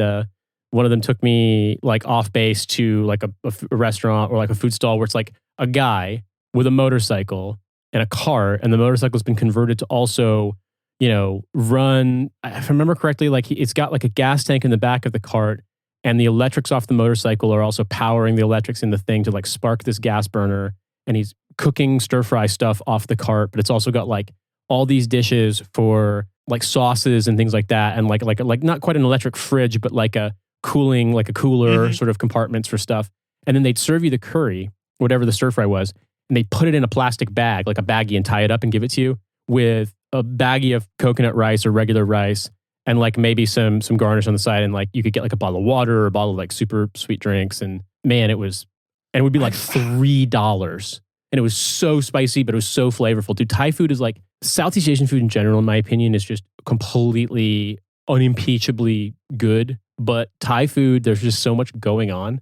[SPEAKER 2] one of them took me like off base to like a restaurant or like a food stall where it's like a guy with a motorcycle and a cart, and the motorcycle's been converted to also, run. If I remember correctly, like it's got like a gas tank in the back of the cart, and the electrics off the motorcycle are also powering the electrics in the thing to like spark this gas burner. And he's cooking stir fry stuff off the cart, but it's also got like all these dishes for like sauces and things like that, and like not quite an electric fridge, but like a cooler sort of compartments for stuff. And then they'd serve you the curry, whatever the stir fry was, and they put it in a plastic bag, like a baggie, and tie it up and give it to you with a baggie of coconut rice or regular rice, and like maybe some garnish on the side, and like you could get like a bottle of water or a bottle of like super sweet drinks. And man, it would be like $3. And it was so spicy, but it was so flavorful. Dude, Thai food is like, Southeast Asian food in general, in my opinion, is just completely unimpeachably good. But Thai food, there's just so much going on.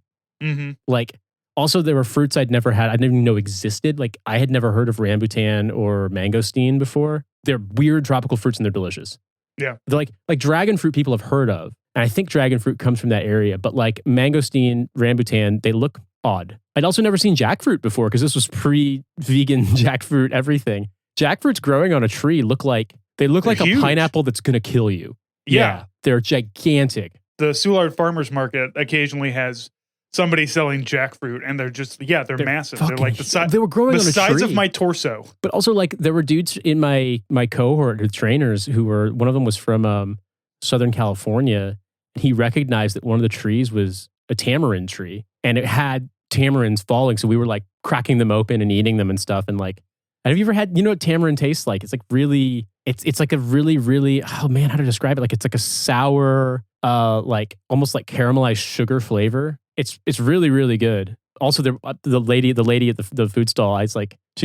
[SPEAKER 2] Like, also, there were fruits I didn't even know existed. Like, I had never heard of rambutan or mangosteen before. They're weird tropical fruits and they're delicious.
[SPEAKER 1] Yeah.
[SPEAKER 2] They're like dragon fruit people have heard of. And I think dragon fruit comes from that area. But like mangosteen, rambutan, they look odd. I'd also never seen jackfruit before because this was pre-vegan jackfruit everything. Jackfruits growing on a tree look like a pineapple that's going to kill you. Yeah. They're gigantic.
[SPEAKER 1] The Soulard Farmers Market occasionally has somebody selling jackfruit, and they're massive. They're like the size.
[SPEAKER 2] They were growing on a
[SPEAKER 1] size
[SPEAKER 2] tree.
[SPEAKER 1] of my torso.
[SPEAKER 2] But also, like, there were dudes in my cohort, the trainers, one of them was from Southern California. And he recognized that one of the trees was a tamarind tree, and it had tamarinds falling. So we were like cracking them open and eating them and stuff. And like, have you ever had? You know what tamarind tastes like? It's like really. It's like a really, really. Oh man, how to describe it? Like it's like a sour, like almost like caramelized sugar flavor. It's really, really good. Also, the lady at the food stall, she's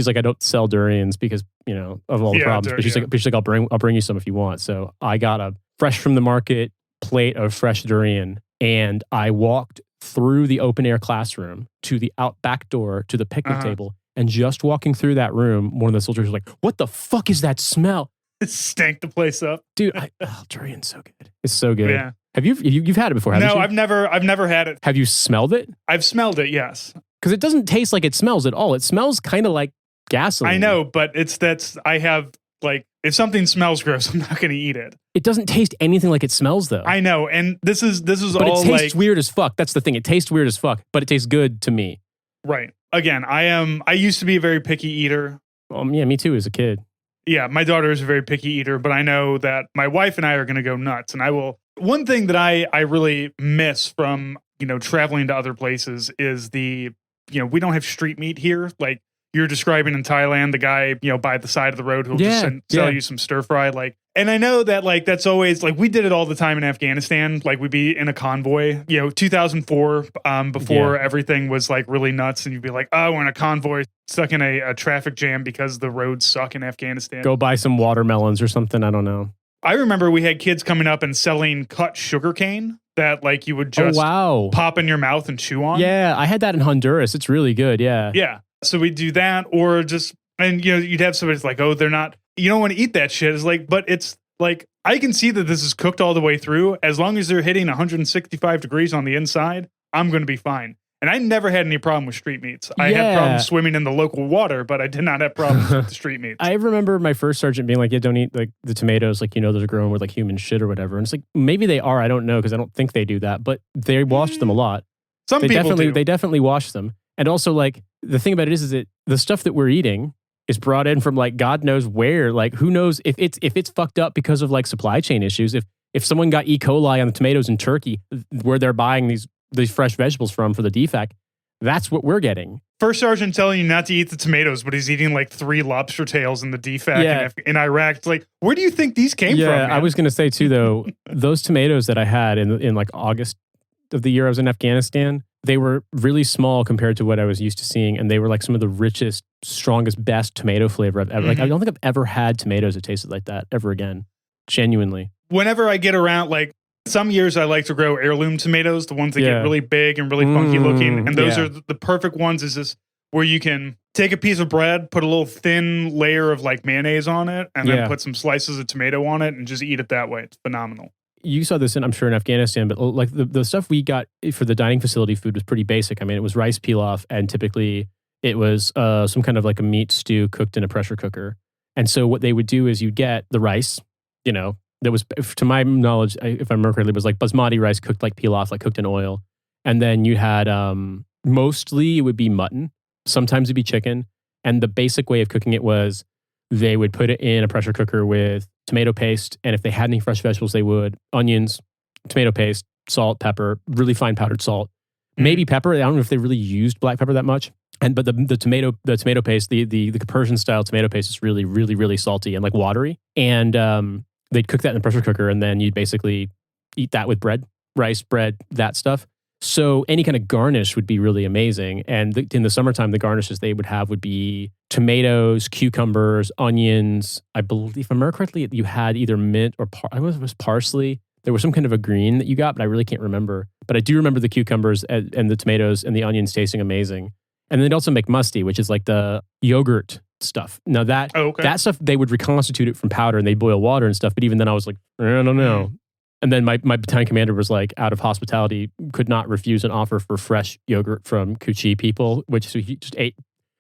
[SPEAKER 2] like, I don't sell durians because, of all the problems. But she's like, I'll bring you some if you want. So I got a fresh from the market plate of fresh durian, and I walked through the open air classroom to the out back door to the picnic table. And just walking through that room, one of the soldiers was like, "What the fuck is that smell?"
[SPEAKER 1] It stank the place up,
[SPEAKER 2] dude. Durian's so good. It's so good. Yeah. You've had it before? Haven't you?
[SPEAKER 1] No, I've never had it.
[SPEAKER 2] Have you smelled it?
[SPEAKER 1] I've smelled it, yes.
[SPEAKER 2] Because it doesn't taste like it smells at all. It smells kind of like gasoline.
[SPEAKER 1] I know, but if something smells gross, I'm not going to eat it.
[SPEAKER 2] It doesn't taste anything like it smells, though.
[SPEAKER 1] I know, and this is
[SPEAKER 2] but
[SPEAKER 1] all
[SPEAKER 2] it tastes weird as fuck. That's the thing. It tastes weird as fuck, but it tastes good to me.
[SPEAKER 1] Right. Again, I used to be a very picky eater.
[SPEAKER 2] Yeah, me too as a kid.
[SPEAKER 1] Yeah, my daughter is a very picky eater, but I know that my wife and I are going to go nuts, and I will. One thing that I really miss from, traveling to other places is we don't have street meat here. Like you're describing in Thailand, the guy, by the side of the road who'll just sell you some stir fry. And I know that that's always we did it all the time in Afghanistan. Like we'd be in a convoy, 2004, before everything was really nuts. And you'd be like, oh, we're in a convoy stuck in a traffic jam because the roads suck in Afghanistan.
[SPEAKER 2] Go buy some watermelons or something. I don't know.
[SPEAKER 1] I remember we had kids coming up and selling cut sugarcane that you would just pop in your mouth and chew on.
[SPEAKER 2] Yeah, I had that in Honduras. It's really good. Yeah.
[SPEAKER 1] Yeah. So we'd do that, or just, and you'd have somebody like, oh, they're not, you don't want to eat that shit. It's but it's I can see that this is cooked all the way through. As long as they're hitting 165 degrees on the inside, I'm going to be fine. And I never had any problem with street meats. I had problems swimming in the local water, but I did not have problems with the street meats.
[SPEAKER 2] I remember my first sergeant being like, yeah, don't eat the tomatoes, those are grown with human shit or whatever. And it's maybe they are, I don't know, because I don't think they do that, but they wash them a lot.
[SPEAKER 1] People do.
[SPEAKER 2] They definitely wash them. And also the thing about it is that the stuff that we're eating is brought in from God knows where. Who knows if it's fucked up because of supply chain issues. If someone got E. coli on the tomatoes in Turkey, where they're buying these fresh vegetables from for the DFAC, That's what we're getting.
[SPEAKER 1] First sergeant telling you not to eat the tomatoes, but he's eating like 3 lobster tails in the DFAC in Iraq. It's like, where do you think these came from?
[SPEAKER 2] Yeah, I was going to say too, though, those tomatoes that I had in like August of the year I was in Afghanistan, they were really small compared to what I was used to seeing, and they were like some of the richest, strongest, best tomato flavor I've ever. Like, I don't think I've ever had tomatoes that tasted like that ever again. Genuinely.
[SPEAKER 1] Whenever I get around, like some years I like to grow heirloom tomatoes, the ones that get really big and really funky looking. And those are the perfect ones, is this where you can take a piece of bread, put a little thin layer of like mayonnaise on it, and then put some slices of tomato on it and just eat it that way. It's phenomenal.
[SPEAKER 2] You saw this I'm sure in Afghanistan, but like the stuff we got for the dining facility food was pretty basic. I mean, it was rice pilaf, and typically it was some kind of like a meat stew cooked in a pressure cooker. And so what they would do is you get the rice, that was, to my knowledge, if I remember correctly, it was like basmati rice cooked like pilaf, like cooked in oil. And then you had, mostly it would be mutton. Sometimes it'd be chicken. And the basic way of cooking it was they would put it in a pressure cooker with tomato paste. And if they had any fresh vegetables, they would onions, tomato paste, salt, pepper, really fine powdered salt, maybe pepper. I don't know if they really used black pepper that much. But the tomato paste, the Persian style tomato paste is really, really, really salty and like watery. And they'd cook that in the pressure cooker, and then you'd basically eat that with bread, rice, bread, that stuff. So any kind of garnish would be really amazing. And in the summertime, the garnishes they would have would be tomatoes, cucumbers, onions. I believe, if I remember correctly, you had either mint or it was parsley. There was some kind of a green that you got, but I really can't remember. But I do remember the cucumbers and the tomatoes and the onions tasting amazing. And they'd also make musty, which is like the yogurt stuff. Now that stuff, they would reconstitute it from powder and they'd boil water and stuff. But even then I was like, I don't know. And then my battalion commander was like, out of hospitality, could not refuse an offer for fresh yogurt from Kuchi people, which so he just ate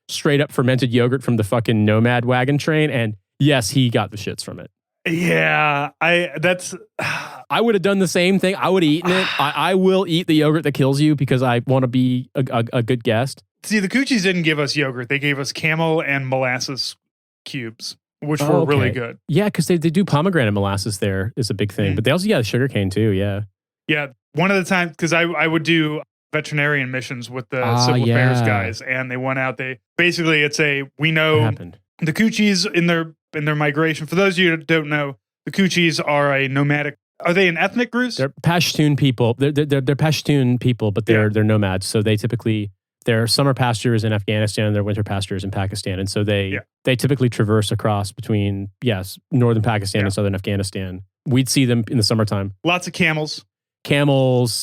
[SPEAKER 2] straight up fermented yogurt from the fucking Nomad wagon train. And yes, he got the shits from it.
[SPEAKER 1] Yeah, I
[SPEAKER 2] would have done the same thing. I would have eaten it. I will eat the yogurt that kills you because I want to be a good guest.
[SPEAKER 1] See, the Coochies didn't give us yogurt. They gave us camel and molasses cubes, which were really good.
[SPEAKER 2] Yeah, because they do pomegranate molasses there is a big thing. But they also, sugar cane too, yeah.
[SPEAKER 1] Yeah, one of the times, because I would do veterinarian missions with the civil affairs guys, and they went out, we know the Coochies in their migration. For those of you that don't know, the Coochies are a nomadic. Are they an ethnic group?
[SPEAKER 2] They're Pashtun people. They're Pashtun people, but they're nomads. So they typically, their summer pastures in Afghanistan and their winter pastures in Pakistan. And so they typically traverse across between, northern Pakistan and southern Afghanistan. We'd see them in the summertime.
[SPEAKER 1] Lots of camels.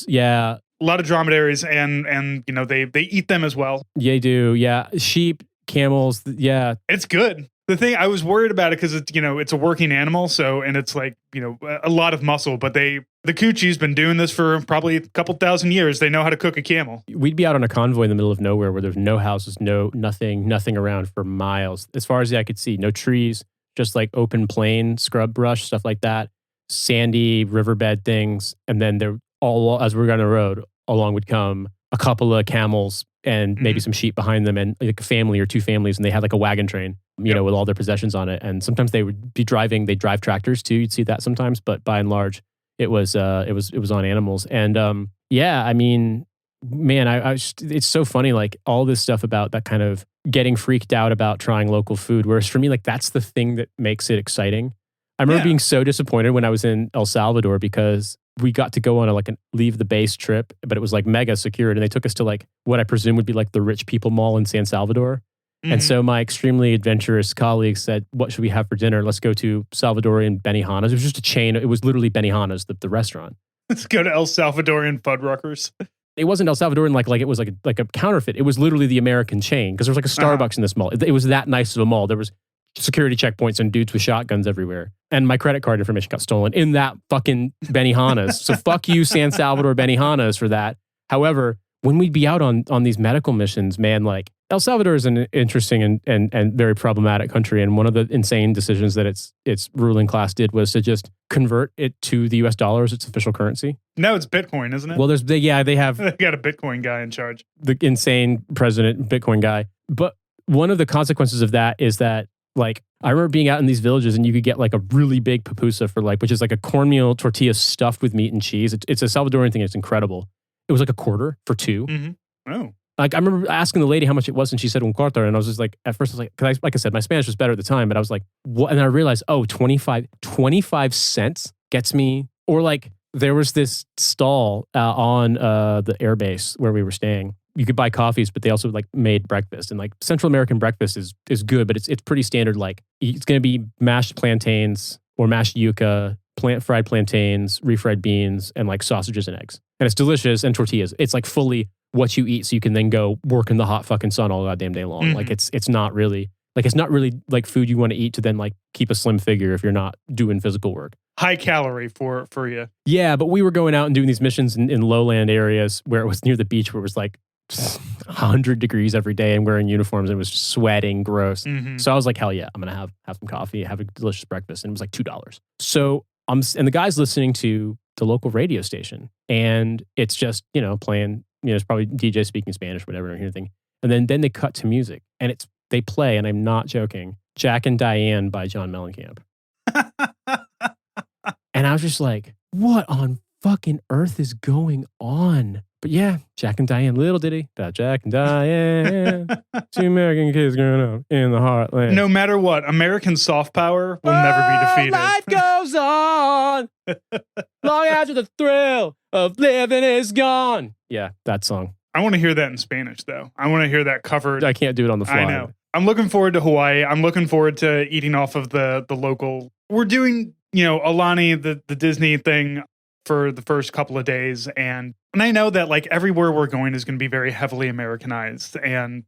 [SPEAKER 2] Yeah.
[SPEAKER 1] A lot of dromedaries, and they eat them as well.
[SPEAKER 2] Yeah, they do. Yeah. Sheep, camels. Yeah.
[SPEAKER 1] It's good. The thing I was worried about it because it's a working animal, and it's like a lot of muscle. But the Coochie's been doing this for probably a couple thousand years. They know how to cook a camel.
[SPEAKER 2] We'd be out on a convoy in the middle of nowhere where there's no houses, nothing around for miles. As far as the eye could see, no trees, just like open plain, scrub brush, stuff like that, sandy riverbed things, and then they're all as we're on the road along would come a couple of camels and maybe some sheep behind them, and like a family or two families, and they had like a wagon train, with all their possessions on it. And sometimes they would be driving. They drive tractors too. You'd see that sometimes, but by and large, it was on animals. And I mean, man, it's so funny, like all this stuff about that kind of getting freaked out about trying local food. Whereas for me, like that's the thing that makes it exciting. I remember being so disappointed when I was in El Salvador because we got to go on a leave the base trip, but it was like mega secured. And they took us to like what I presume would be like the rich people mall in San Salvador. And so my extremely adventurous colleagues said, what should we have for dinner? Let's go to Salvadorian Benihana's. It was just a chain. It was literally Benihana's, the restaurant.
[SPEAKER 1] Let's go to El Salvadorian Fuddruckers.
[SPEAKER 2] It wasn't El Salvadorian like it was like a counterfeit. It was literally the American chain because there was like a Starbucks in this mall. It was that nice of a mall. There was security checkpoints and dudes with shotguns everywhere. And my credit card information got stolen in that fucking Benihana's. So fuck you, San Salvador Benihana's for that. However, when we'd be out on these medical missions, man, like El Salvador is an interesting and very problematic country. And one of the insane decisions that its ruling class did was to just convert it to the US dollar as its official currency.
[SPEAKER 1] No, it's Bitcoin, isn't it?
[SPEAKER 2] Well, they have...
[SPEAKER 1] They got a Bitcoin guy in charge.
[SPEAKER 2] The insane president, Bitcoin guy. But one of the consequences of that is that, like, I remember being out in these villages and you could get like a really big pupusa for which is like a cornmeal tortilla stuffed with meat and cheese. It's a Salvadorian thing. It's incredible. It was like $0.25 for two.
[SPEAKER 1] Mm-hmm. Oh.
[SPEAKER 2] Like I remember asking the lady how much it was, and she said un cuarto, and I was just like, at first I was like, because like I said, my Spanish was better at the time, but I was like, what? And then I realized, 25 cents gets me, or like there was this stall on the airbase where we were staying. You could buy coffees, but they also like made breakfast, and like Central American breakfast is good, but it's pretty standard. Like it's going to be mashed plantains or mashed yuca, fried plantains, refried beans, and like sausages and eggs, and it's delicious, and tortillas. It's like fully what you eat, so you can then go work in the hot fucking sun all goddamn day long. Like it's not really like food you want to eat to then like keep a slim figure if you're not doing physical work.
[SPEAKER 1] High calorie for you.
[SPEAKER 2] Yeah, but we were going out and doing these missions in lowland areas where it was near the beach, where it was like 100 degrees every day and wearing uniforms, and it was sweating gross. So I was like, hell yeah, I'm gonna have some coffee, have a delicious breakfast, and it was like $2. So and the guy's listening to the local radio station, and it's just playing. It's probably DJ speaking Spanish, whatever, or anything. And then they cut to music, and they play, and I'm not joking, Jack and Diane by John Mellencamp. And I was just like, what on fucking earth is going on? But yeah, Jack and Diane, little ditty about Jack and Diane. Two American kids growing up in the heartland.
[SPEAKER 1] No matter what, American soft power will never be defeated.
[SPEAKER 2] Life goes on long after the thrill of living is gone. Yeah, that song.
[SPEAKER 1] I want to hear that in Spanish, though. I want to hear that covered.
[SPEAKER 2] I can't do it on the fly.
[SPEAKER 1] I know. I'm looking forward to Hawaii. I'm looking forward to eating off of the local. We're doing, Alani, the Disney thing for the first couple of days. And I know that like everywhere we're going is going to be very heavily Americanized. And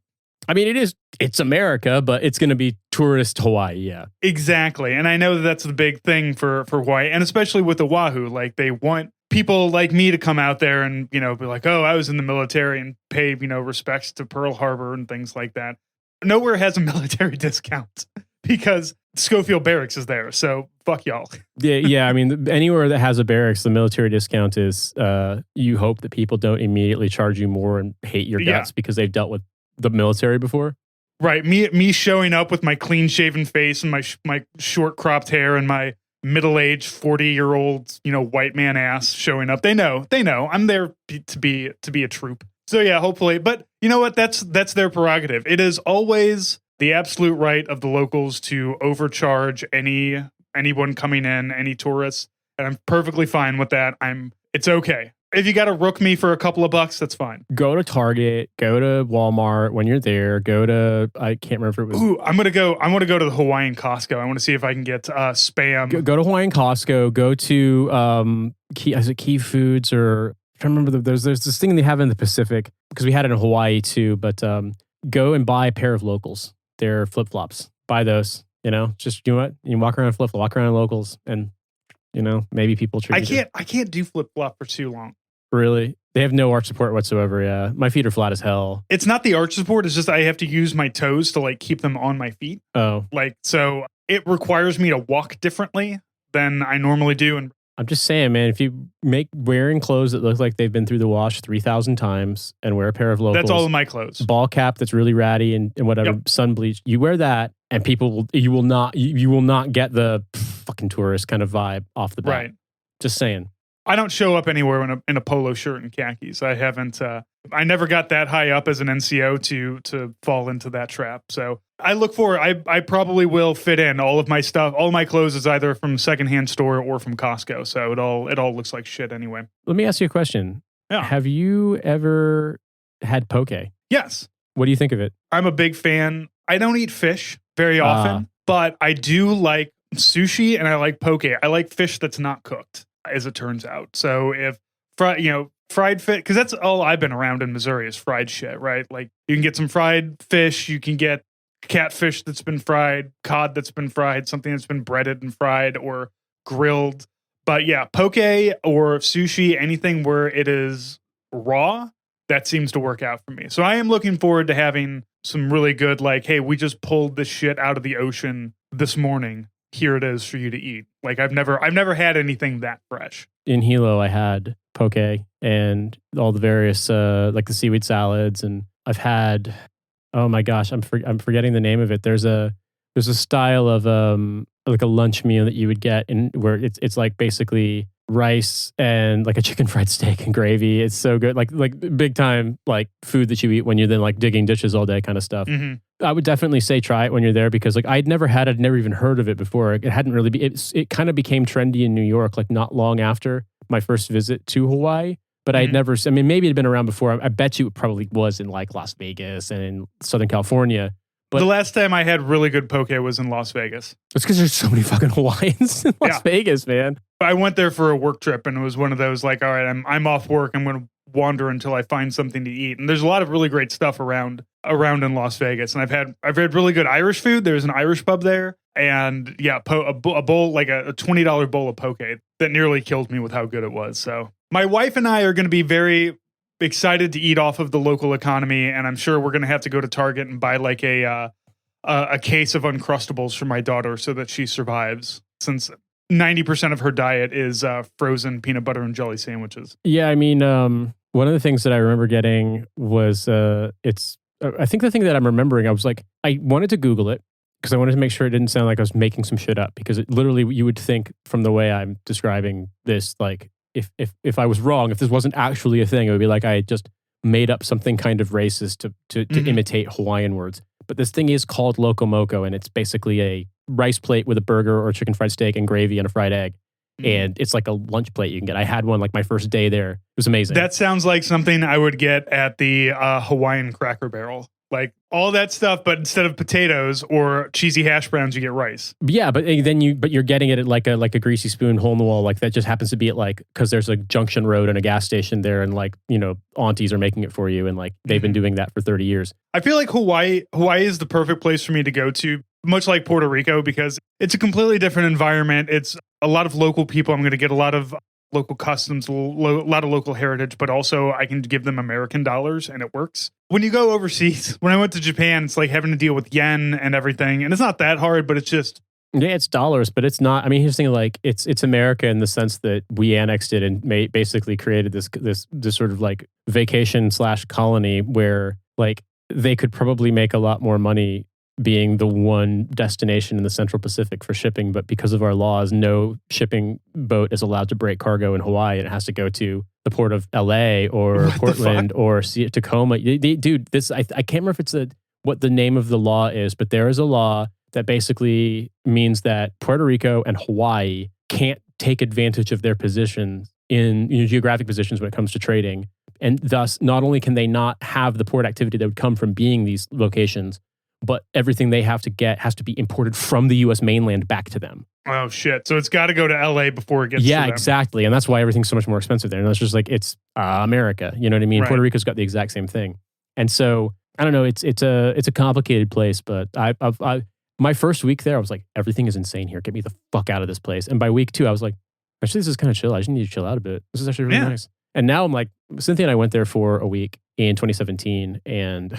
[SPEAKER 2] I mean, it's America, but it's going to be tourist Hawaii. Yeah,
[SPEAKER 1] exactly. And I know that that's the big thing for Hawaii, and especially with Oahu, like they want people like me to come out there and, be like, oh, I was in the military, and pay, respects to Pearl Harbor and things like that. Nowhere has a military discount because Schofield Barracks is there. So fuck y'all.
[SPEAKER 2] Yeah. I mean, anywhere that has a barracks, the military discount is you hope that people don't immediately charge you more and hate your guts because they've dealt with the military before.
[SPEAKER 1] Right. Me showing up with my clean shaven face and my short cropped hair and my middle-aged 40-year-old, white man ass showing up. They know I'm there to be a troop. So yeah, hopefully. But you know what? That's their prerogative. It is always the absolute right of the locals to overcharge anyone coming in, any tourists. And I'm perfectly fine with that. It's okay. If you got to rook me for a couple of bucks, that's fine.
[SPEAKER 2] Go to Target, go to Walmart when you're there. Go to, I can't remember if it was.
[SPEAKER 1] Ooh, I want to go to the Hawaiian Costco. I want to see if I can get Spam.
[SPEAKER 2] Go to Hawaiian Costco. Go to Key Foods, or I can't remember. There's this thing they have in the Pacific because we had it in Hawaii too. But go and buy a pair of locals. They're flip flops. Buy those. Just what you walk around walk around in locals, and maybe people treat you.
[SPEAKER 1] I can't do flip flop for too long.
[SPEAKER 2] Really? They have no arch support whatsoever, yeah. My feet are flat as hell.
[SPEAKER 1] It's not the arch support, it's just I have to use my toes to like keep them on my feet.
[SPEAKER 2] Oh.
[SPEAKER 1] So it requires me to walk differently than I normally do. And
[SPEAKER 2] I'm just saying, man, if you make wearing clothes that look like they've been through the wash 3,000 times and wear a pair of locals.
[SPEAKER 1] That's all of my clothes.
[SPEAKER 2] Ball cap that's really ratty and whatever, sun bleached. You wear that and you will not get the fucking tourist kind of vibe off the bat.
[SPEAKER 1] Right.
[SPEAKER 2] Just saying.
[SPEAKER 1] I don't show up anywhere in a polo shirt and khakis. I haven't. I never got that high up as an NCO to fall into that trap. So I look for. I probably will fit in all of my stuff. All my clothes is either from secondhand store or from Costco. So it all looks like shit anyway.
[SPEAKER 2] Let me ask you a question.
[SPEAKER 1] Yeah.
[SPEAKER 2] Have you ever had poke?
[SPEAKER 1] Yes.
[SPEAKER 2] What do you think of it?
[SPEAKER 1] I'm a big fan. I don't eat fish very often, but I do like sushi and I like poke. I like fish that's not cooked, as it turns out. So if fried fish, because that's all I've been around in Missouri is fried shit, right? Like you can get some fried fish, you can get catfish that's been fried, cod that's been fried, something that's been breaded and fried or grilled. But yeah, poke or sushi, anything where it is raw, that seems to work out for me. So I am looking forward to having some really good, like, hey, we just pulled this shit out of the ocean this morning. Here it is for you to eat. Like I've never had anything that fresh.
[SPEAKER 2] In Hilo, I had poke and all the various like the seaweed salads, and I've had, oh my gosh, I'm forgetting the name of it. There's a style of like a lunch meal that you would get, and where it's like basically rice and like a chicken fried steak and gravy. It's so good. Like big time like food that you eat when you're then like digging dishes all day kind of stuff.
[SPEAKER 1] Mm-hmm.
[SPEAKER 2] I would definitely say try it when you're there because like I'd never even heard of it before. It hadn't really it kind of became trendy in New York like not long after my first visit to Hawaii. But I'd never, I mean, maybe it had been around before. I bet you it probably was in like Las Vegas and in Southern California. But
[SPEAKER 1] the last time I had really good poke was in Las Vegas.
[SPEAKER 2] It's because there's so many fucking Hawaiians in Las Vegas, man.
[SPEAKER 1] I went there for a work trip and it was one of those like, all right, I'm off work. I'm going to wander until I find something to eat. And there's a lot of really great stuff around in Las Vegas. And I've had really good Irish food. There's an Irish pub there. And yeah, a bowl, like a $20 bowl of poke that nearly killed me with how good it was. So my wife and I are going to be very excited to eat off of the local economy. And I'm sure we're going to have to go to Target and buy like a case of Uncrustables for my daughter so that she survives, since 90% of her diet is frozen peanut butter and jelly sandwiches.
[SPEAKER 2] Yeah, I mean, one of the things that I remember getting was I think the thing that I'm remembering, I was like, I wanted to Google it because I wanted to make sure it didn't sound like I was making some shit up, because it literally, you would think from the way I'm describing this, like if I was wrong, if this wasn't actually a thing, it would be like I had just made up something kind of racist to imitate Hawaiian words. But this thing is called loco moco, and it's basically a rice plate with a burger or a chicken fried steak and gravy and a fried egg. And it's like a lunch plate you can get. I had one like my first day there. It was amazing.
[SPEAKER 1] That sounds like something I would get at the Hawaiian Cracker Barrel. Like all that stuff, but instead of potatoes or cheesy hash browns, you get rice.
[SPEAKER 2] Yeah, but then you're getting it at like a greasy spoon hole in the wall, like that just happens to be at like, because there's a junction road and a gas station there, and like, you know, aunties are making it for you, and like they've been doing that for 30 years.
[SPEAKER 1] I feel like Hawaii is the perfect place for me to go to, much like Puerto Rico, because it's a completely different environment. It's a lot of local people. I'm going to get a lot of local customs, a lot of local heritage, but also I can give them American dollars and it works. When you go overseas, when I went to Japan, it's like having to deal with yen and everything. And it's not that hard, but it's just...
[SPEAKER 2] Yeah, it's dollars, but it's not. I mean, here's the thing, like it's America in the sense that we annexed it and basically created this sort of like vacation / colony where like they could probably make a lot more money being the one destination in the Central Pacific for shipping, but because of our laws, no shipping boat is allowed to break cargo in Hawaii, and it has to go to the port of LA or Portland or Tacoma. Dude, this I can't remember if it's what the name of the law is, but there is a law that basically means that Puerto Rico and Hawaii can't take advantage of their positions in geographic positions when it comes to trading, and thus not only can they not have the port activity that would come from being these locations, but everything they have to get has to be imported from the U.S. mainland back to them.
[SPEAKER 1] Oh, shit. So it's got to go to L.A. before it gets to them. Yeah,
[SPEAKER 2] exactly. And that's why everything's so much more expensive there. And it's just like, it's America. You know what I mean?
[SPEAKER 1] Right.
[SPEAKER 2] Puerto Rico's got the exact same thing. And so, I don't know, it's a complicated place, but my first week there, I was like, everything is insane here. Get me the fuck out of this place. And by week 2, I was like, actually, this is kind of chill. I just need to chill out a bit. This is actually really nice. And now I'm like, Cynthia and I went there for a week in 2017, and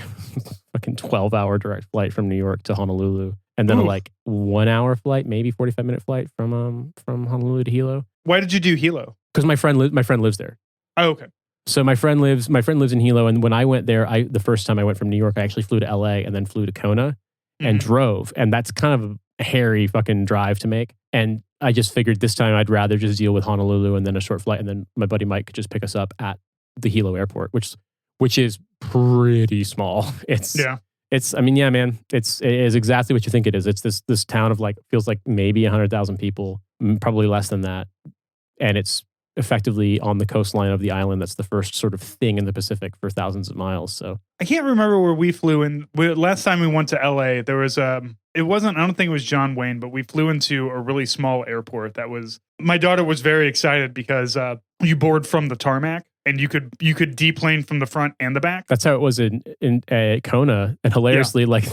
[SPEAKER 2] fucking 12-hour direct flight from New York to Honolulu, and then a like 1-hour flight, maybe 45-minute flight from Honolulu to Hilo.
[SPEAKER 1] Why did you do Hilo?
[SPEAKER 2] Because my friend lives there.
[SPEAKER 1] Oh, okay.
[SPEAKER 2] So my friend lives in Hilo, and when I went there, the first time I went from New York, I actually flew to LA and then flew to Kona and drove, and that's kind of a hairy fucking drive to make. And I just figured this time I'd rather just deal with Honolulu and then a short flight, and then my buddy Mike could just pick us up at the Hilo airport, which is pretty small. I mean, yeah, man, it is exactly what you think it is. It's this town of like, feels like maybe 100,000 people, probably less than that. And it's effectively on the coastline of the island. That's the first sort of thing in the Pacific for thousands of miles. So
[SPEAKER 1] I can't remember where we flew in. Last time we went to LA, there was I don't think it was John Wayne, but we flew into a really small airport that was, my daughter was very excited because you board from the tarmac. And you could deplane from the front and the back.
[SPEAKER 2] That's how it was in Kona. And hilariously, like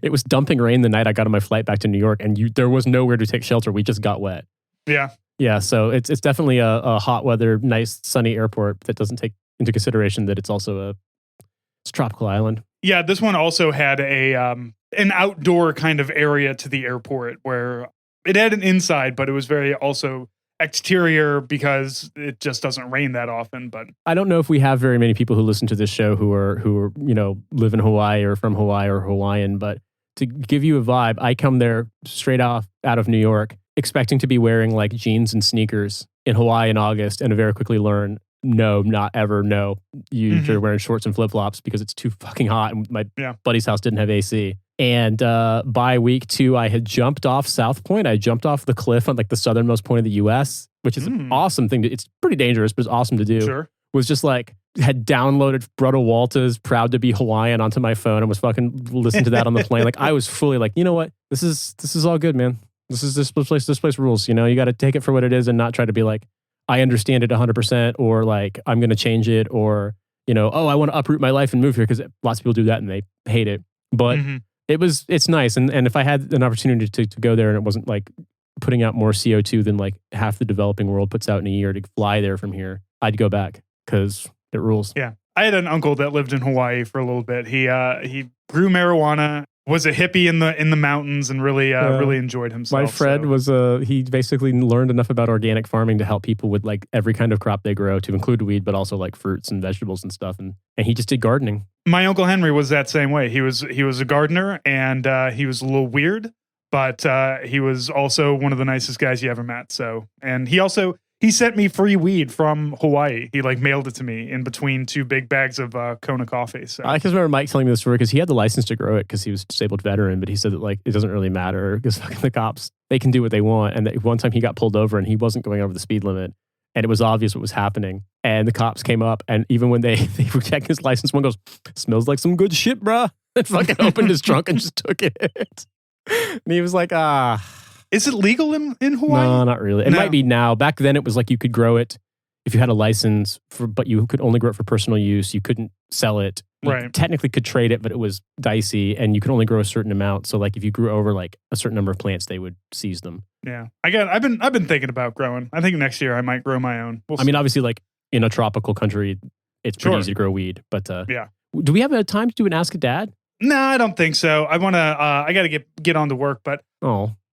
[SPEAKER 2] it was dumping rain the night I got on my flight back to New York, and there was nowhere to take shelter. We just got wet.
[SPEAKER 1] Yeah.
[SPEAKER 2] Yeah. So it's definitely a hot weather, nice sunny airport that doesn't take into consideration that it's also it's a tropical island.
[SPEAKER 1] Yeah. This one also had an outdoor kind of area to the airport where it had an inside, but it was very also exterior because it just doesn't rain that often. But
[SPEAKER 2] I don't know if we have very many people who listen to this show who are live in Hawaii or from Hawaii or Hawaiian, but to give you a vibe, I come there straight out of New York, expecting to be wearing like jeans and sneakers in Hawaii in August and to very quickly learn, no, not ever, no. You're wearing shorts and flip-flops because it's too fucking hot. And my buddy's house didn't have AC. And by week 2, I had jumped off South Point. I jumped off the cliff on like the southernmost point of the U.S., which is an awesome thing. It's pretty dangerous, but it's awesome to do.
[SPEAKER 1] Sure.
[SPEAKER 2] Was just like, had downloaded Brother Walter's Proud to be Hawaiian onto my phone and was fucking listening to that on the plane. Like I was fully like, you know what? This is all good, man. This place rules. You know, you got to take it for what it is and not try to be like, I understand it 100% or like, I'm going to change it or, you know, oh, I want to uproot my life and move here because lots of people do that and they hate it. But it's nice. And if I had an opportunity to go there and it wasn't like putting out more CO2 than like half the developing world puts out in a year to fly there from here, I'd go back because it rules.
[SPEAKER 1] Yeah. I had an uncle that lived in Hawaii for a little bit. He grew marijuana, was a hippie in the mountains, and really enjoyed himself.
[SPEAKER 2] My friend was he basically learned enough about organic farming to help people with like every kind of crop they grow, to include weed, but also like fruits and vegetables and stuff. And he just did gardening. My
[SPEAKER 1] Uncle Henry was that same way. He was a gardener, and he was a little weird, but he was also one of the nicest guys you ever met. So, and he sent me free weed from Hawaii. He like mailed it to me in between 2 big bags of Kona coffee. So
[SPEAKER 2] I just remember Mike telling me this story because he had the license to grow it because he was a disabled veteran, but he said that like it doesn't really matter because fucking the cops, they can do what they want. And that one time he got pulled over and he wasn't going over the speed limit, and it was obvious what was happening. And the cops came up, and even when they were checking his license, one goes, "Smells like some good shit, bruh." And fucking opened his trunk and just took it. And he was like,
[SPEAKER 1] Is it legal in Hawaii?
[SPEAKER 2] No, not really. It might be now. Back then, it was like you could grow it if you had a license, but you could only grow it for personal use. You couldn't sell it. You technically could trade it, but it was dicey, and you could only grow a certain amount. So, like, if you grew over like a certain number of plants, they would seize them.
[SPEAKER 1] Yeah, I've been thinking about growing. I think next year I might grow my own.
[SPEAKER 2] I mean, obviously, like in a tropical country, it's pretty easy to grow weed. But do we have a time to do an Ask a Dad?
[SPEAKER 1] No, I don't think so. I want to. I got to get on to work, but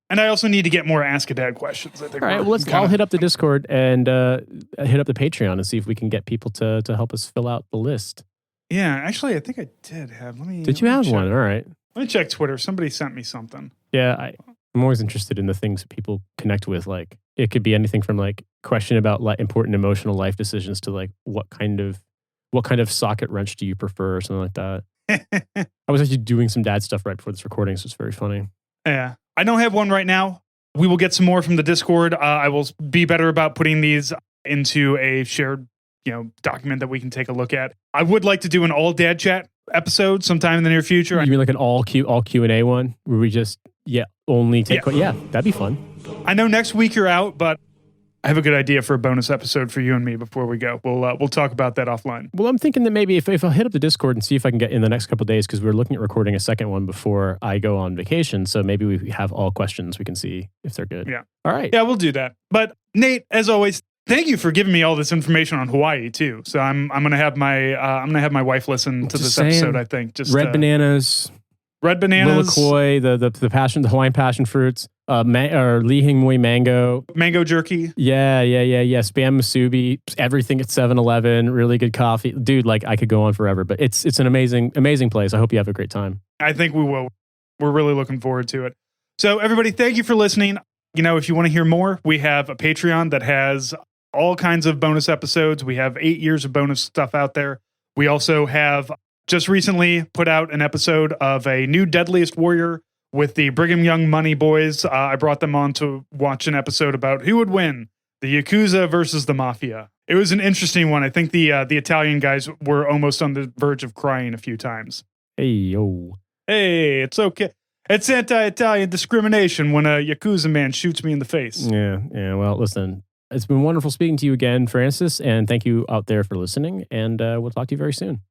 [SPEAKER 1] and I also need to get more Ask a Dad questions. I think.
[SPEAKER 2] All right, well, I'll hit up the Discord and hit up the Patreon and see if we can get people to help us fill out the list.
[SPEAKER 1] Yeah, actually, I think I did have.
[SPEAKER 2] Did you have one? All right.
[SPEAKER 1] Let me check Twitter. Somebody sent me something.
[SPEAKER 2] Yeah, I'm always interested in the things that people connect with. Like, it could be anything from like question about like important emotional life decisions to like what kind of socket wrench do you prefer or something like that. I was actually doing some dad stuff right before this recording, so it's very funny.
[SPEAKER 1] Yeah, I don't have one right now. We will get some more from the Discord. I will be better about putting these into a shared, document that we can take a look at. I would like to do an all DadChat episode sometime in the near future.
[SPEAKER 2] You mean like an all Q&A one where we just only take that'd be fun.
[SPEAKER 1] I know next week you're out, but I have a good idea for a bonus episode for you and me before we go. We'll talk about that offline.
[SPEAKER 2] Well, I'm thinking that maybe if I'll hit up the Discord and see if I can get in the next couple of days, because we're looking at recording a second one before I go on vacation. So maybe we have all questions. We can see if they're good.
[SPEAKER 1] Yeah.
[SPEAKER 2] All right.
[SPEAKER 1] Yeah, we'll do that. But Nate, as always, thank you for giving me all this information on Hawaii too. So I'm gonna have my wife listen to this episode. I think
[SPEAKER 2] red bananas, lilikoi, the Hawaiian passion fruits. Or hing mango
[SPEAKER 1] jerky.
[SPEAKER 2] Yeah. Spam musubi, everything at 7-Eleven, really good coffee. Dude, like I could go on forever, but it's an amazing place. I hope you have a great time.
[SPEAKER 1] I think we will. We're really looking forward to it. So everybody, thank you for listening. If you want to hear more, we have a Patreon that has all kinds of bonus episodes. We have 8 years of bonus stuff out there. We also have just recently put out an episode of a new Deadliest Warrior with the Brigham Young Money Boys. I brought them on to watch an episode about who would win, the Yakuza versus the Mafia. It was an interesting one. I think the Italian guys were almost on the verge of crying a few times.
[SPEAKER 2] Hey,
[SPEAKER 1] it's okay. It's anti-Italian discrimination when a Yakuza man shoots me in the face.
[SPEAKER 2] Yeah. Well, listen, it's been wonderful speaking to you again, Francis, and thank you out there for listening, and we'll talk to you very soon.